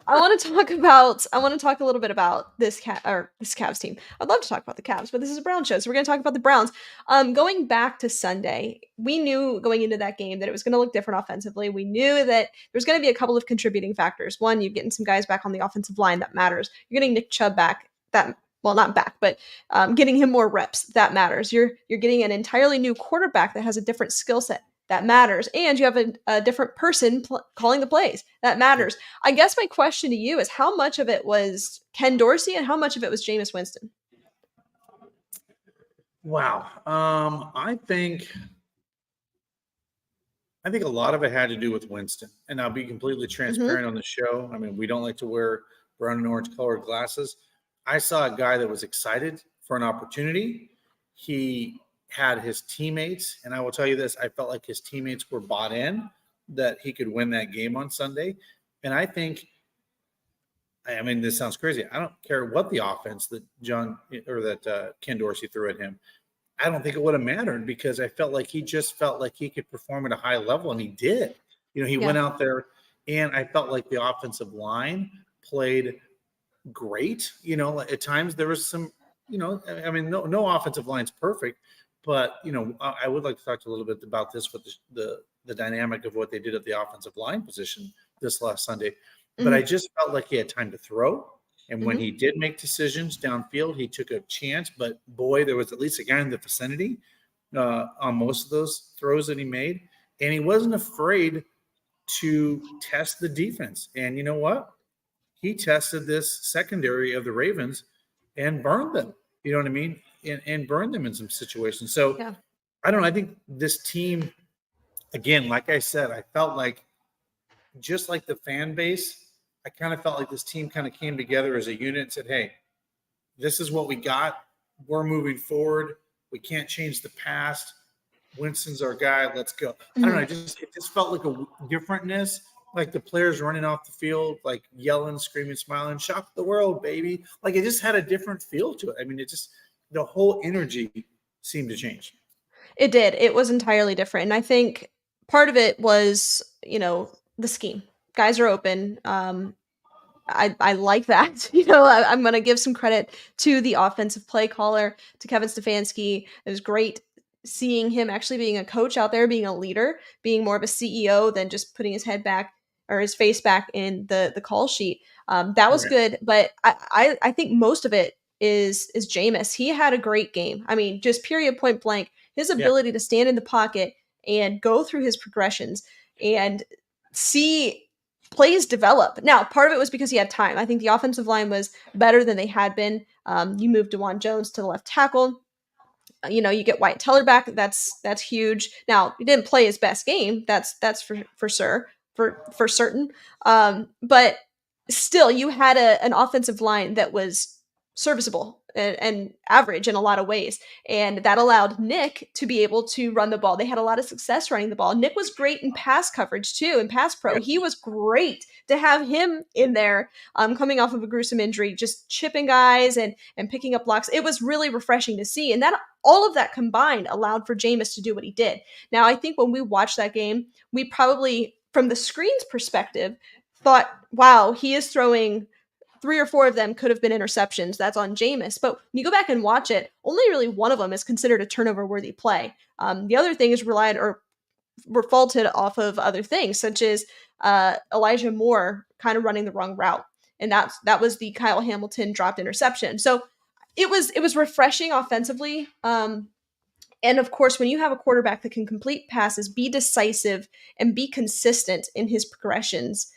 want to talk a little bit about this Cavs team. I'd love to talk about the Cavs, but this is a Browns show, so we're going to talk about the Browns. Going back to Sunday, we knew going into that game that it was going to look different offensively. We knew that there's going to be a couple of contributing factors. One, you're getting some guys back on the offensive line, that matters. You're getting Nick Chubb back, not back, but getting him more reps, that matters. You're getting an entirely new quarterback that has a different skill set. That matters. And you have a different person calling the plays. That matters. I guess my question to you is how much of it was Ken Dorsey and how much of it was Jameis Winston? Wow. I think a lot of it had to do with Winston. And I'll be completely transparent on the show. I mean, we don't like to wear brown and orange colored glasses. I saw a guy that was excited for an opportunity. He had his teammates, and I will tell you this, I felt like his teammates were bought in that he could win that game on Sunday. And I think, I mean, this sounds crazy. I don't care what the offense that Ken Dorsey threw at him. I don't think it would have mattered because I felt like he could perform at a high level, and he did. He went out there, and I felt like the offensive line played great. At times there was some, I mean, no offensive line's perfect. But, I would like to talk a little bit about this with the dynamic of what they did at the offensive line position this last Sunday. But I just felt like he had time to throw. And when he did make decisions downfield, he took a chance. But, boy, there was at least a guy in the vicinity on most of those throws that he made. And he wasn't afraid to test the defense. And you know what? He tested this secondary of the Ravens and burned them. You know what I mean? And burn them in some situations. So I don't know. I think this team, again, like I said, I felt like just like the fan base, I kind of felt like this team kind of came together as a unit and said, hey, this is what we got. We're moving forward. We can't change the past. Winston's our guy. Let's go. I don't know. It just felt like a differentness, like the players running off the field, like yelling, screaming, smiling, shock the world, baby. Like it just had a different feel to it. I mean, the whole energy seemed to change. It did. It was entirely different. And I think part of it was, the scheme. Guys are open. I I like that. I'm going to give some credit to the offensive play caller, to Kevin Stefanski. It was great seeing him actually being a coach out there, being a leader, being more of a CEO than just putting his head back or his face back in the call sheet. That was Right. good, but I think most of it is Jameis. He had a great game. I mean, just period, point blank. His ability to stand in the pocket and go through his progressions and see plays develop. Now, part of it was because he had time. I think the offensive line was better than they had been. You moved DeJuan Jones to the left tackle. You get Wyatt Teller back. That's huge. Now, he didn't play his best game. That's for sure, for certain. But still, you had an offensive line that was serviceable and average in a lot of ways, and that allowed Nick to be able to run the ball. They had a lot of success running the ball. Nick was great in pass coverage too, in pass pro. He was great to have him in there, coming off of a gruesome injury, just chipping guys and picking up blocks. It was really refreshing to see, and that all of that combined allowed for Jameis to do what he did. Now, I think when we watched that game, we probably, from the screen's perspective, thought, wow, he is throwing 3 or 4 of them could have been interceptions. That's on Jameis. But when you go back and watch it, only really one of them is considered a turnover-worthy play. The other thing is relied or were faulted off of other things, such as Elijah Moore kind of running the wrong route. And that was the Kyle Hamilton dropped interception. So it was refreshing offensively. And of course, when you have a quarterback that can complete passes, be decisive, and be consistent in his progressions,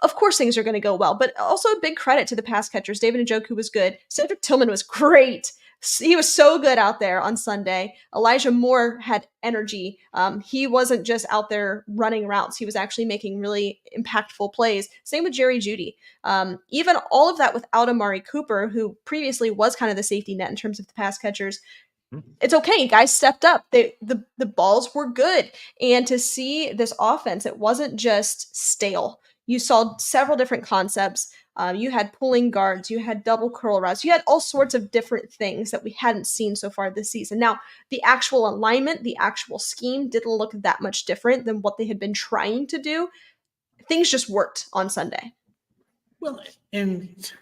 of course things are going to go well. But also a big credit to the pass catchers. David Njoku was good. Cedric Tillman was great. He was so good out there on Sunday. Elijah Moore had energy. He wasn't just out there running routes. He was actually making really impactful plays. Same with Jerry Jeudy. Even all of that without Amari Cooper, who previously was kind of the safety net in terms of the pass catchers. It's okay. Guys stepped up. The balls were good. And to see this offense, it wasn't just stale. You saw several different concepts. You had pulling guards, you had double curl routes, you had all sorts of different things that we hadn't seen so far this season. Now, the actual alignment, the actual scheme didn't look that much different than what they had been trying to do. Things just worked on Sunday. Well, and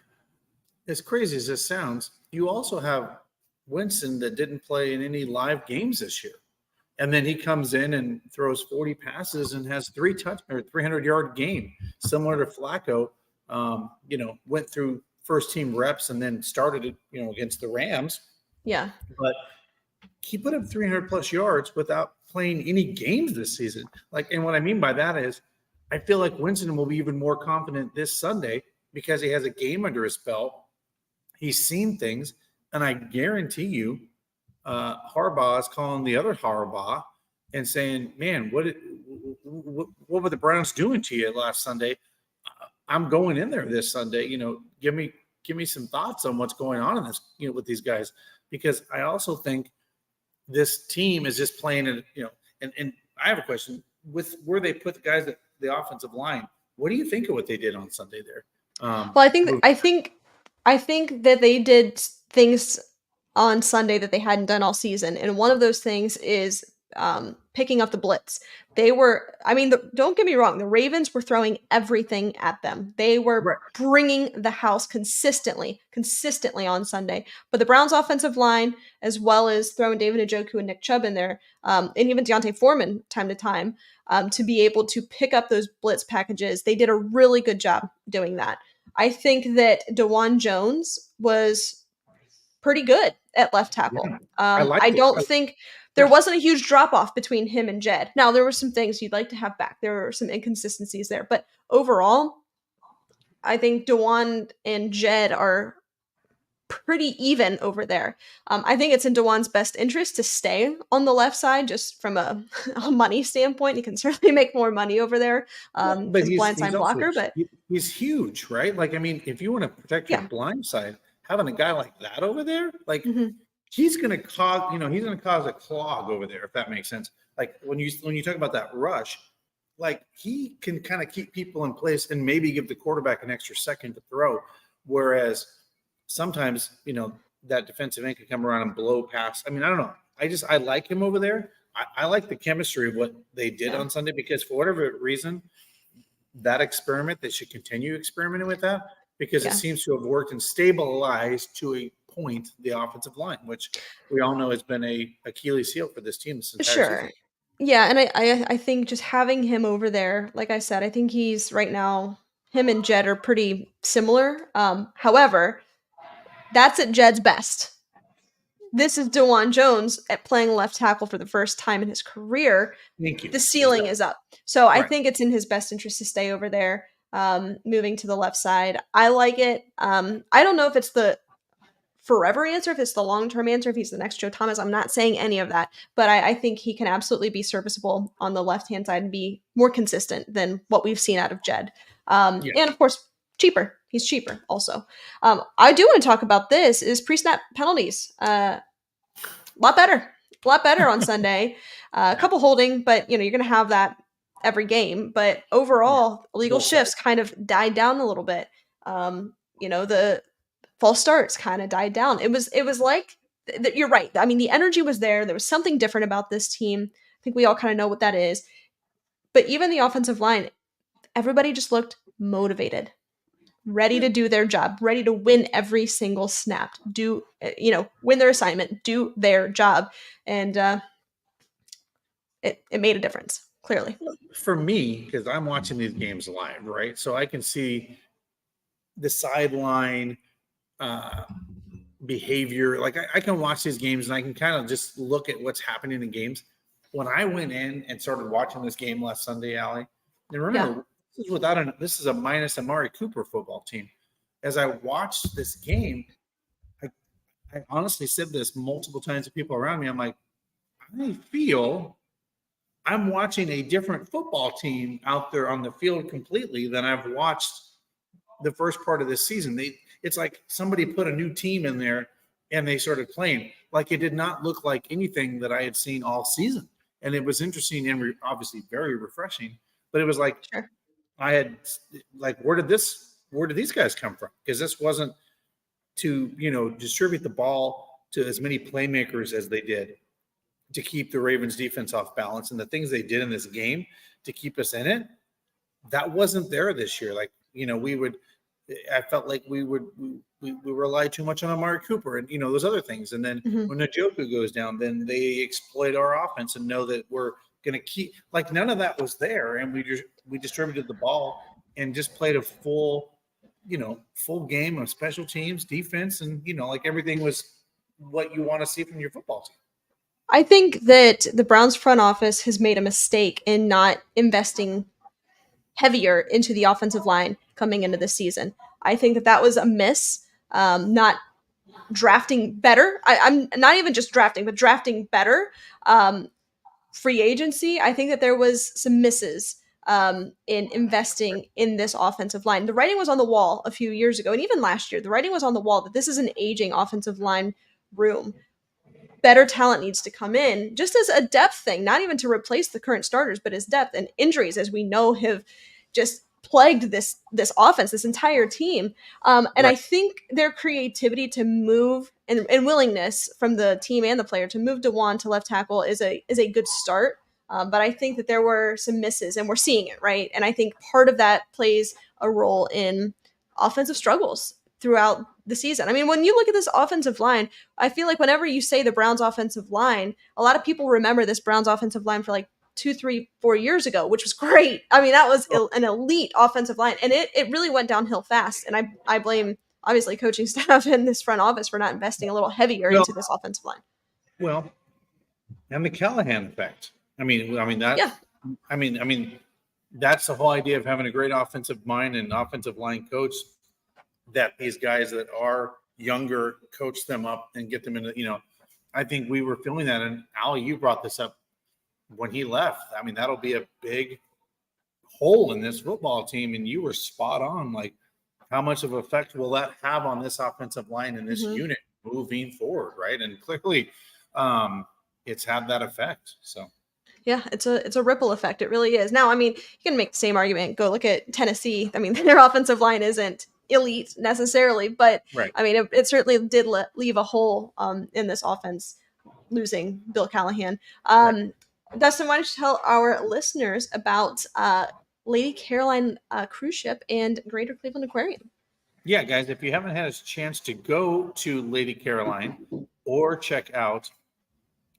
as crazy as this sounds, you also have Winston that didn't play in any live games this year. And then he comes in and throws 40 passes and has 300-yard game, similar to Flacco. Went through first team reps and then started it, against the Rams. Yeah. But he put up 300 plus yards without playing any games this season. And what I mean by that is I feel like Winston will be even more confident this Sunday because he has a game under his belt. He's seen things, and I guarantee you, Harbaugh is calling the other Harbaugh and saying, man, what were the Browns doing to you last Sunday? I'm going in there this Sunday. Give me some thoughts on what's going on in this, with these guys, because I also think this team is just playing it, and I have a question with where they put the guys at the offensive line. What do you think of what they did on Sunday there? Well, I think that they did things on Sunday that they hadn't done all season. And one of those things is picking up the blitz. Don't get me wrong, the Ravens were throwing everything at them. They were bringing the house consistently on Sunday. But the Browns offensive line, as well as throwing David Njoku and Nick Chubb in there, and even Deontay Foreman time to time, to be able to pick up those blitz packages, they did a really good job doing that. I think that DeJuan Jones was pretty good at left tackle. I don't think there wasn't a huge drop off between him and Jed. Now, there were some things you'd like to have back. There were some inconsistencies there, but overall, I think DeJuan and Jed are pretty even over there. I think it's in DeJuan's best interest to stay on the left side, just from a money standpoint. He can certainly make more money over there as a blindside blocker. But he's huge, right? If you want to protect your blind side, having a guy like that over there, he's going to cause a clog over there, if that makes sense. When you talk about that rush, he can kind of keep people in place and maybe give the quarterback an extra second to throw. Whereas sometimes, that defensive end can come around and blow past. I don't know. I like him over there. I like the chemistry of what they did on Sunday, because for whatever reason, that experiment, they should continue experimenting with that. because it Yeah. seems to have worked and stabilized to a point the offensive line, which we all know has been a Achilles heel for this team this entire season. Sure. Yeah, and I think just having him over there, like I said, I think he's right now him and Jed are pretty similar. However, that's at Jed's best. This is DeJuan Jones at playing left tackle for the first time in his career. Thank you. The ceiling is up. So I Right. think it's in his best interest to stay over there, moving to the left side. I like it. I don't know if it's the forever answer, if it's the long-term answer, if he's the next Joe Thomas. I'm not saying any of that, but I think he can absolutely be serviceable on the left-hand side and be more consistent than what we've seen out of Jed. Yeah. And of course, cheaper. He's cheaper also. I do want to talk about this is pre-snap penalties. A lot better on Sunday. A couple holding, but you're going to have that every game. But overall, illegal shifts kind of died down a little bit. The false starts kind of died down. It was like you're right. I mean, the energy was there. There was something different about this team. I think we all kind of know what that is. But even the offensive line, everybody just looked motivated, ready to do their job, ready to win every single snap, win their assignment, do their job. And it made a difference, clearly. For me, because I'm watching these games live, right? So I can see the sideline behavior. Like I can watch these games and I can kind of just look at what's happening in games. When I went in and started watching this game last Sunday, Allie, and remember, this is a minus Amari Cooper football team. As I watched this game, I honestly said this multiple times to people around me. I'm like, I feel I'm watching a different football team out there on the field completely than I've watched the first part of this season. It's like somebody put a new team in there and they started playing. Like it did not look like anything that I had seen all season. And it was interesting and obviously very refreshing. But it was like I had like, where did these guys come from? Because this wasn't to, distribute the ball to as many playmakers as they did to keep the Ravens defense off balance. And the things they did in this game to keep us in it, that wasn't there this year. Like, I felt like we relied too much on Amari Cooper and, those other things. And then when Njoku goes down, then they exploit our offense and know that we're going to keep, like, none of that was there. And we distributed the ball and just played a full game of special teams, defense. And, like everything was what you want to see from your football team. I think that the Browns front office has made a mistake in not investing heavier into the offensive line coming into the season. I think that was a miss. Not drafting better. I'm not even just drafting, but drafting better. Free agency. I think that there was some misses in investing in this offensive line. The writing was on the wall a few years ago, and even last year, the writing was on the wall that this is an aging offensive line room. Better talent needs to come in just as a depth thing, not even to replace the current starters, but as depth. And injuries, as we know, have just plagued this offense, this entire team. I think their creativity to move and willingness from the team and the player to move DeJuan to left tackle is a good start. But I think that there were some misses, and we're seeing it, right? And I think part of that plays a role in offensive struggles throughout the season. I mean, when you look at this offensive line, I feel like whenever you say the Browns offensive line, a lot of people remember this Browns offensive line for like 2, 3, 4 years ago, which was great. I mean, that was an elite offensive line, and it really went downhill fast. And I blame obviously coaching staff and this front office for not investing a little heavier into this offensive line. Well, and the Callahan effect. I mean that. Yeah. I mean, that's the whole idea of having a great offensive mind and offensive line coach. That these guys that are younger coach them up and get them into. I think we were feeling that, and Al, you brought this up when he left. I mean, that'll be a big hole in this football team, and you were spot on. Like, how much of an effect will that have on this offensive line and this unit moving forward, right? And clearly, it's had that effect. So, yeah, it's a ripple effect. It really is. Now, I mean, you can make the same argument. Go look at Tennessee. I mean, their offensive line isn't elite necessarily, but I mean, it certainly did leave a hole in this offense, losing Bill Callahan. Dustin, why don't you tell our listeners about Lady Caroline cruise ship and Greater Cleveland Aquarium? Yeah, guys, if you haven't had a chance to go to Lady Caroline or check out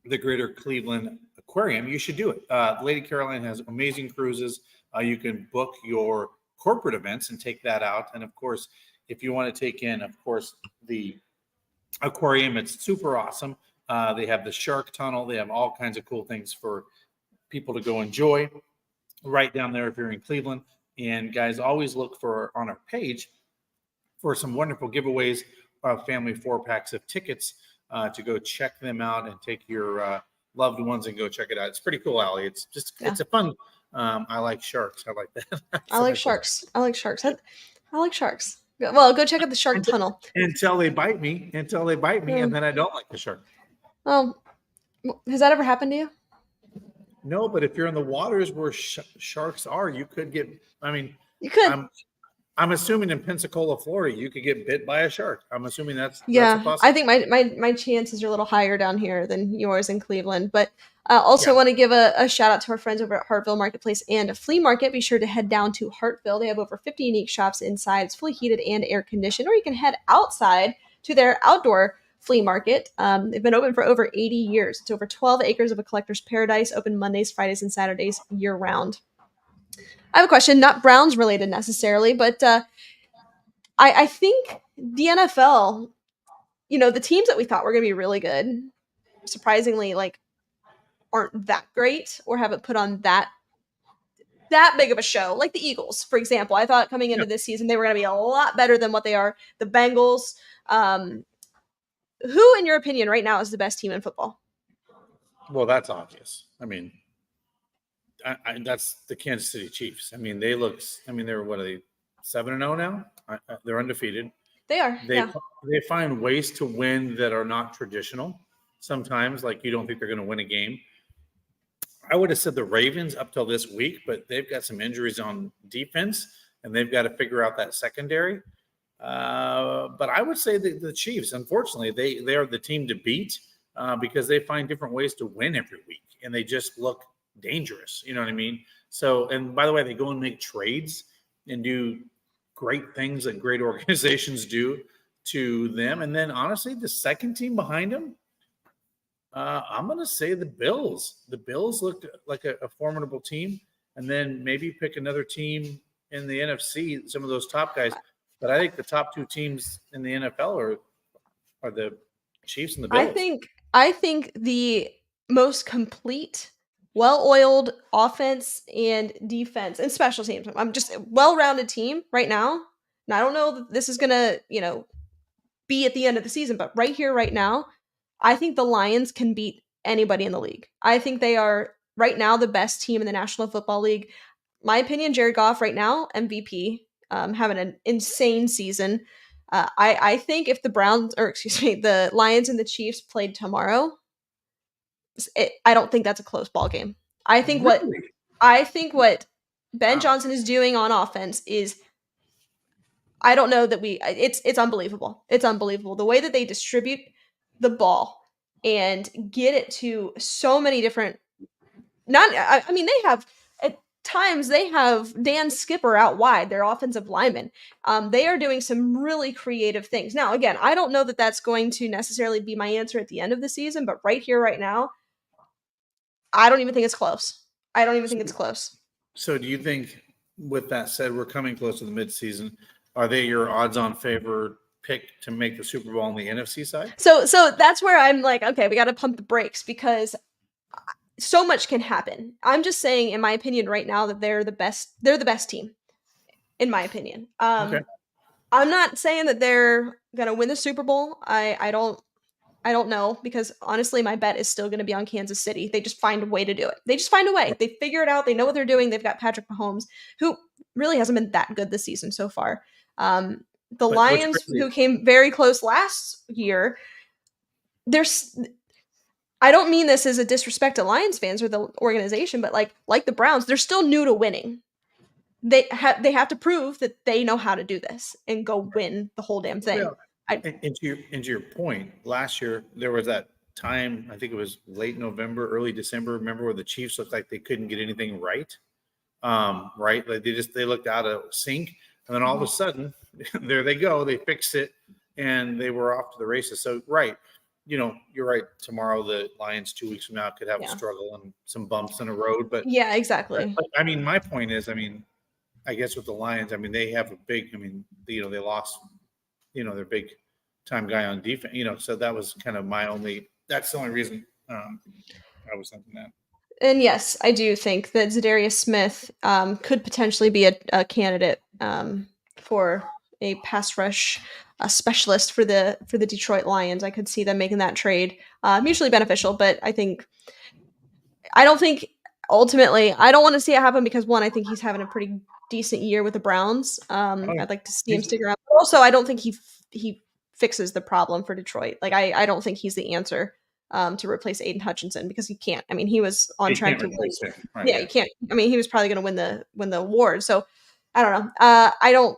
the Greater Cleveland Aquarium, you should do it. Lady Caroline has amazing cruises. You can book your corporate events and take that out. And of course, if you want to take in, of course, the aquarium, it's super awesome. They have the shark tunnel. They have all kinds of cool things for people to go enjoy right down there if you're in Cleveland. And guys, always look for on our page for some wonderful giveaways of family 4-packs of tickets to go check them out and take your loved ones and go check it out. It's pretty cool, Allie. It's just, it's a fun, I like sharks. I like that. I like sharks. I like sharks. I like sharks. Well, go check out the shark tunnel. Until they bite me, and then I don't like the shark. Oh, has that ever happened to you? No, but if you're in the waters where sharks are, you could get, You could. I'm assuming in Pensacola, Florida, you could get bit by a shark. I'm assuming that's a Yeah, I possibility. think my chances are a little higher down here than yours in Cleveland. But also want to give a shout out to our friends over at Hartville Marketplace and Flea Market. Be sure to head down to Hartville. They have over 50 unique shops inside. It's fully heated and air conditioned. Or you can head outside to their outdoor flea market. They've been open for over 80 years. It's over 12 acres of a collector's paradise, open Mondays, Fridays, and Saturdays year round. I have a question, not Browns related necessarily, but I think the NFL, the teams that we thought were going to be really good, surprisingly, aren't that great or haven't put on that big of a show. Like the Eagles, for example. I thought coming into this season they were going to be a lot better than what they are. The Bengals. Who, in your opinion, right now is the best team in football? Well, that's obvious. That's the Kansas City Chiefs. They're what are they, 7-0 now? They're undefeated. They are. They find ways to win that are not traditional. Sometimes, like you don't think they're going to win a game. I would have said the Ravens up till this week, but they've got some injuries on defense, and they've got to figure out that secondary. But I would say that the Chiefs, unfortunately, they are the team to beat because they find different ways to win every week, and they just look dangerous. You know what I mean? So, and by the way, they go and make trades and do great things that great organizations do to them. And then, honestly, the second team behind them, I'm going to say the Bills. The Bills looked like a formidable team, and then maybe pick another team in the NFC, some of those top guys. But I think the top two teams in the NFL are the Chiefs and the Bills. I think the most complete, well-oiled offense and defense and special teams. I'm just a well-rounded team right now. And I don't know that this is gonna, be at the end of the season, but right here, right now, I think the Lions can beat anybody in the league. I think they are right now the best team in the National Football League. My opinion, Jared Goff right now, MVP. Having an insane season. I think if the Lions and the Chiefs played tomorrow, I don't think that's a close ball game. I think what Ben Johnson is doing on offense is, I don't know that it's unbelievable. It's unbelievable. The way that they distribute the ball and get it to so many different, they have, at times they have Dan Skipper out wide, their offensive lineman. They are doing some really creative things. Now, again, I don't know that that's going to necessarily be my answer at the end of the season, but right here, right now, I don't even think it's close. So do you think, with that said, we're coming close to the midseason, are they your odds-on favorite pick to make the Super Bowl on the NFC side? So that's where I'm like, okay, we got to pump the brakes because so much can happen. I'm just saying, in my opinion, right now, that they're the best team, in my opinion. Okay. I'm not saying that they're gonna win the Super Bowl. I don't know, because honestly, my bet is still gonna be on Kansas City. They just find a way to do it. They just find a way. They figure it out. They know what they're doing. They've got Patrick Mahomes, who really hasn't been that good this season so far. The Lions, who came very close last year, I don't mean this as a disrespect to Lions fans or the organization, but like the Browns, they're still new to winning. They have to prove that they know how to do this and go win the whole damn thing. Into your point, last year there was that time, I think it was late November, early December. Remember where the Chiefs looked like they couldn't get anything right? Right? Like they looked out of sync, and then all of a sudden, there they go. They fixed it, and they were off to the races. So, right. You're right. Tomorrow, the Lions 2 weeks from now could have a struggle and some bumps in the road. But yeah, exactly. I mean, my point is, I guess with the Lions, they have a big, they lost, their big time guy on defense, so that was kind of that's the only reason I was thinking that. And yes, I do think that Zadarius Smith could potentially be a candidate for a pass rush specialist for the Detroit Lions. I could see them making that trade mutually beneficial, but I don't think ultimately I don't want to see it happen because one, I think he's having a pretty decent year with the Browns. I'd like to see him stick around. But also, I don't think he fixes the problem for Detroit. Like I don't think he's the answer to replace Aiden Hutchinson because he can't. I mean, he was on track to win. Right, yeah, you can't. I mean, he was probably going to win the award. So I don't know.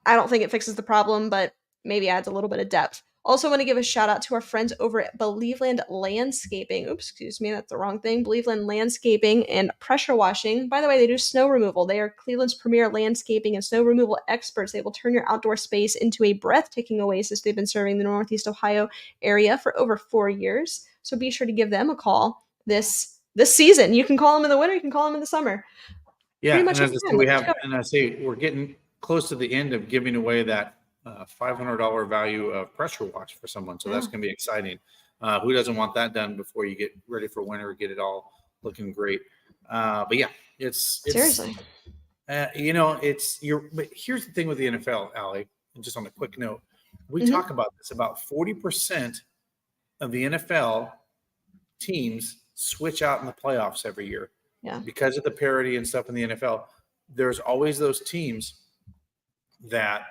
I don't think it fixes the problem, but maybe adds a little bit of depth. Also, want to give a shout out to our friends over at Believeland Landscaping. Oops, excuse me, that's the wrong thing. Believeland Landscaping and Pressure Washing. By the way, they do snow removal. They are Cleveland's premier landscaping and snow removal experts. They will turn your outdoor space into a breathtaking oasis. They've been serving the Northeast Ohio area for over 4 years. So be sure to give them a call this season. You can call them in the winter. You can call them in the summer. Yeah, and I say we're getting close to the end of giving away that $500 value of pressure wash for someone. So that's going to be exciting. Who doesn't want that done before you get ready for winter, get it all looking great. But yeah, it's seriously, but here's the thing with the NFL, Allie, and just on a quick note, we talk about this, about 40% of the NFL teams switch out in the playoffs every year. Yeah. Because of the parity and stuff in the NFL, there's always those teams that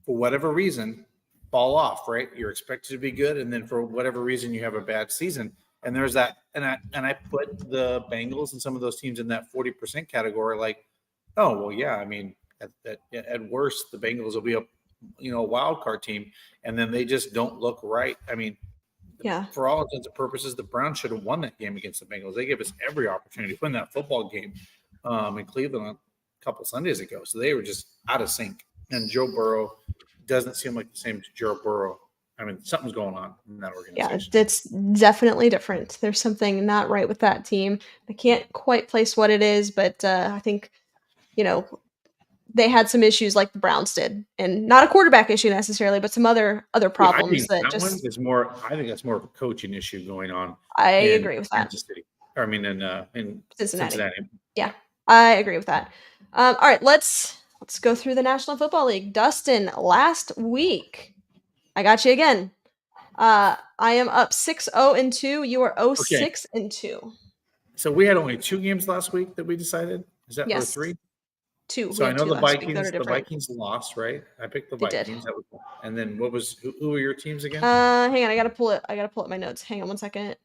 for whatever reason fall off, right? You're expected to be good, and then for whatever reason you have a bad season. And there's that, and I put the Bengals and some of those teams in that 40% category. Like, oh well, yeah. I mean, at worst, the Bengals will be a wild card team, and then they just don't look right. I mean, for all intents and purposes, the Browns should have won that game against the Bengals. They gave us every opportunity to win that football game in Cleveland a couple Sundays ago. So they were just out of sync. And Joe Burrow doesn't seem like the same Joe Burrow. I mean, something's going on in that organization. Yeah, it's definitely different. There's something not right with that team. I can't quite place what it is, but I think, they had some issues like the Browns did, and not a quarterback issue necessarily, but some other problems I think that's more of a coaching issue going on. I agree with that. Kansas City. Or, I mean, in Cincinnati. Yeah, I agree with that. All right, let's go through the National Football League. Dustin, last week, I got you again. I am up 6-0-2. You are 0-6-2. So we had only 2 games last week that we decided. Is that for 3? 2. So I know the Vikings lost, right? I picked the Vikings. That was, and then who were your teams again? Hang on, I gotta pull up my notes. Hang on one second.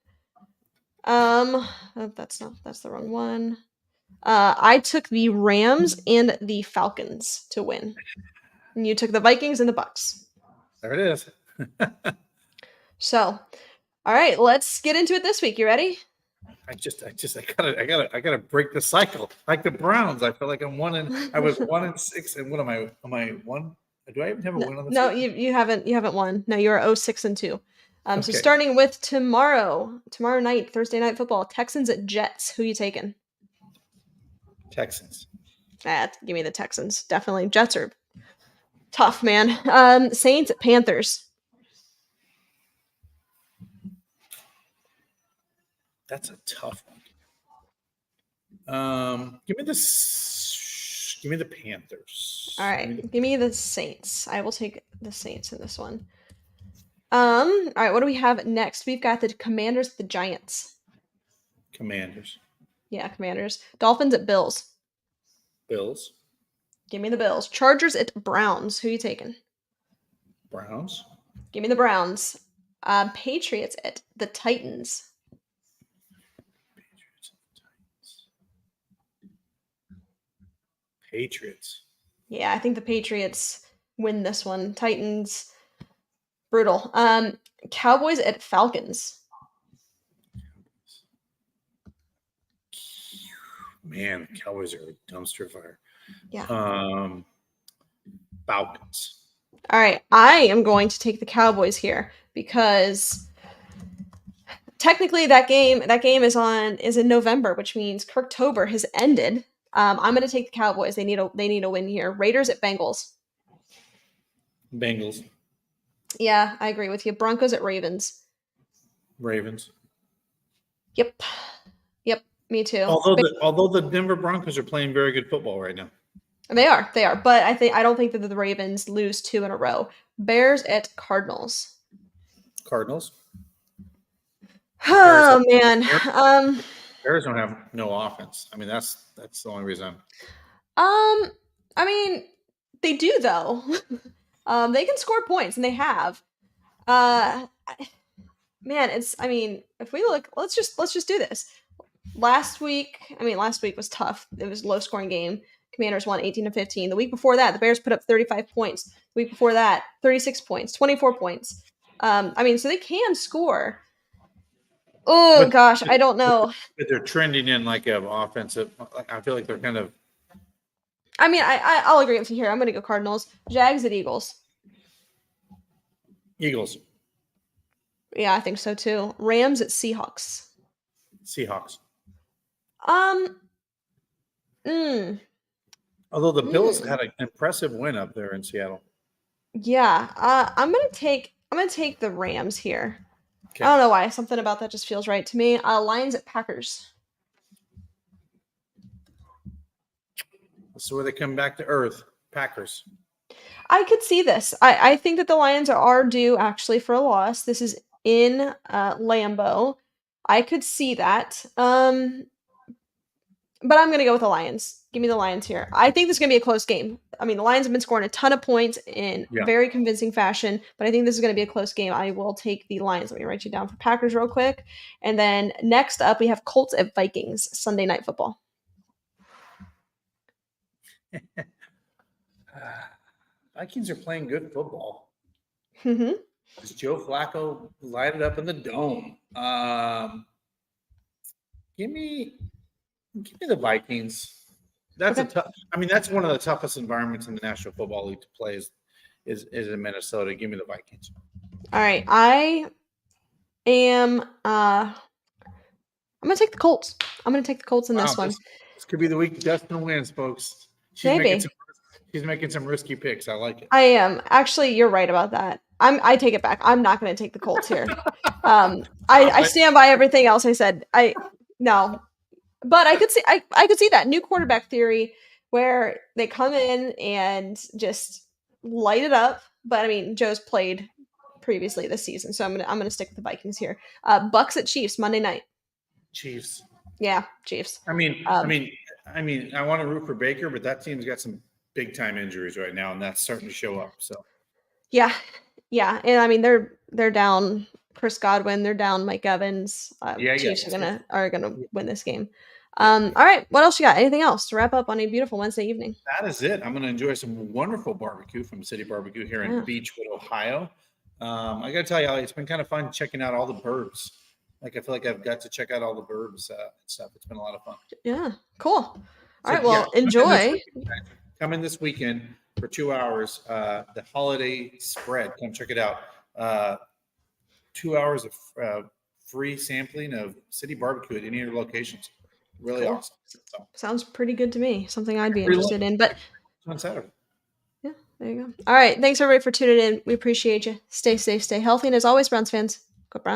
That's the wrong one. I took the Rams and the Falcons to win. And you took the Vikings and the Bucks. There it is. So, all right, let's get into it this week. You ready? I gotta break the cycle. Like the Browns, I feel like I was 1-6, and what am I? Am I 1? Do I even have a win on this? No, you haven't won. No, you're 0-6-2. So starting with tomorrow night, Thursday night football, Texans at Jets. Who you taking? Texans. Give me the Texans. Definitely. Jets are tough, man. Saints at Panthers. That's a tough one. Give me the Panthers. All right. Give me the Saints. I will take the Saints in this one. All right. What do we have next? We've got the Commanders at the Giants. Commanders. Yeah, Commanders. Dolphins at Bills. Bills. Give me the Bills. Chargers at Browns. Who are you taking? Browns. Give me the Browns. Patriots at the Titans. Patriots. Yeah, I think the Patriots win this one. Titans, brutal. Cowboys at Falcons. Man, Cowboys are a dumpster fire. Yeah. Falcons. All right, I am going to take the Cowboys here because technically that game is in November, which means Kirktober has ended. I'm going to take the Cowboys. They need a win here. Raiders at Bengals. Bengals. Yeah, I agree with you. Broncos at Ravens. Ravens. Yep, me too. Although the Denver Broncos are playing very good football right now. They are, but I don't think that the Ravens lose 2 in a row. Bears at Cardinals. Cardinals. Oh man, Bears don't have no offense. I mean, that's the only reason. I mean, they do though. They can score points, and they have. Man, if we look, let's just do this. Last week was tough. It was a low scoring game. Commanders won 18-15. The week before that, the Bears put up 35 points. The week before that, 36 points, 24 points. So they can score. Oh gosh, I don't know. But they're trending in like an offensive. I feel like they're kind of. I'll agree with you here. I'm going to go Cardinals. Jags at Eagles. Eagles. Yeah, I think so too. Rams at Seahawks. Seahawks. Although the Bills had an impressive win up there in Seattle. Yeah, I'm gonna take the Rams here. Okay. I don't know why. Something about that just feels right to me. Lions at Packers. So where they come back to earth. Packers. I could see this. I think that the Lions are due actually for a loss. This is in Lambeau. I could see that. But I'm going to go with the Lions. Give me the Lions here. I think this is going to be a close game. I mean, the Lions have been scoring a ton of points in very convincing fashion, but I think this is going to be a close game. I will take the Lions. Let me write you down for Packers real quick. And then next up, we have Colts at Vikings, Sunday Night Football. Vikings are playing good football. Mm-hmm. Joe Flacco light it up in the dome. Give me the Vikings. That's that's one of the toughest environments in the National Football League to play is in Minnesota. Give me the Vikings. All right. I am I'm gonna take the Colts. I'm gonna take the Colts in this one. This could be the week Dustin wins, folks. Maybe. She's making some risky picks. I like it. I am. Actually, you're right about that. I take it back. I'm not gonna take the Colts here. I stand by everything else I said. No. But I could see that new quarterback theory where they come in and just light it up. But I mean, Joe's played previously this season, so I'm gonna stick with the Vikings here. Bucks at Chiefs Monday night. Chiefs. Yeah, Chiefs. I want to root for Baker, but that team's got some big time injuries right now, and that's starting to show up. So. Yeah, and I mean they're down Chris Godwin, they're down Mike Evans. Chiefs are gonna win this game. All right, what else you got? Anything else to wrap up on a beautiful Wednesday evening? That is it. I'm going to enjoy some wonderful barbecue from City Barbecue here in Beechwood, Ohio. I got to tell you, it's been kind of fun checking out all the burbs. Like I feel like I've got to check out all the burbs and stuff. It's been a lot of fun. Yeah, cool. All right, well, enjoy. Come in this weekend for 2 hours. The holiday spread. Come check it out. 2 hours of free sampling of City Barbecue at any of your locations. Really cool. Awesome. So. Sounds pretty good to me. Something I'd be interested in. But on Saturday. Yeah, there you go. All right. Thanks everybody for tuning in. We appreciate you. Stay safe, stay healthy. And as always, Browns fans, go Browns.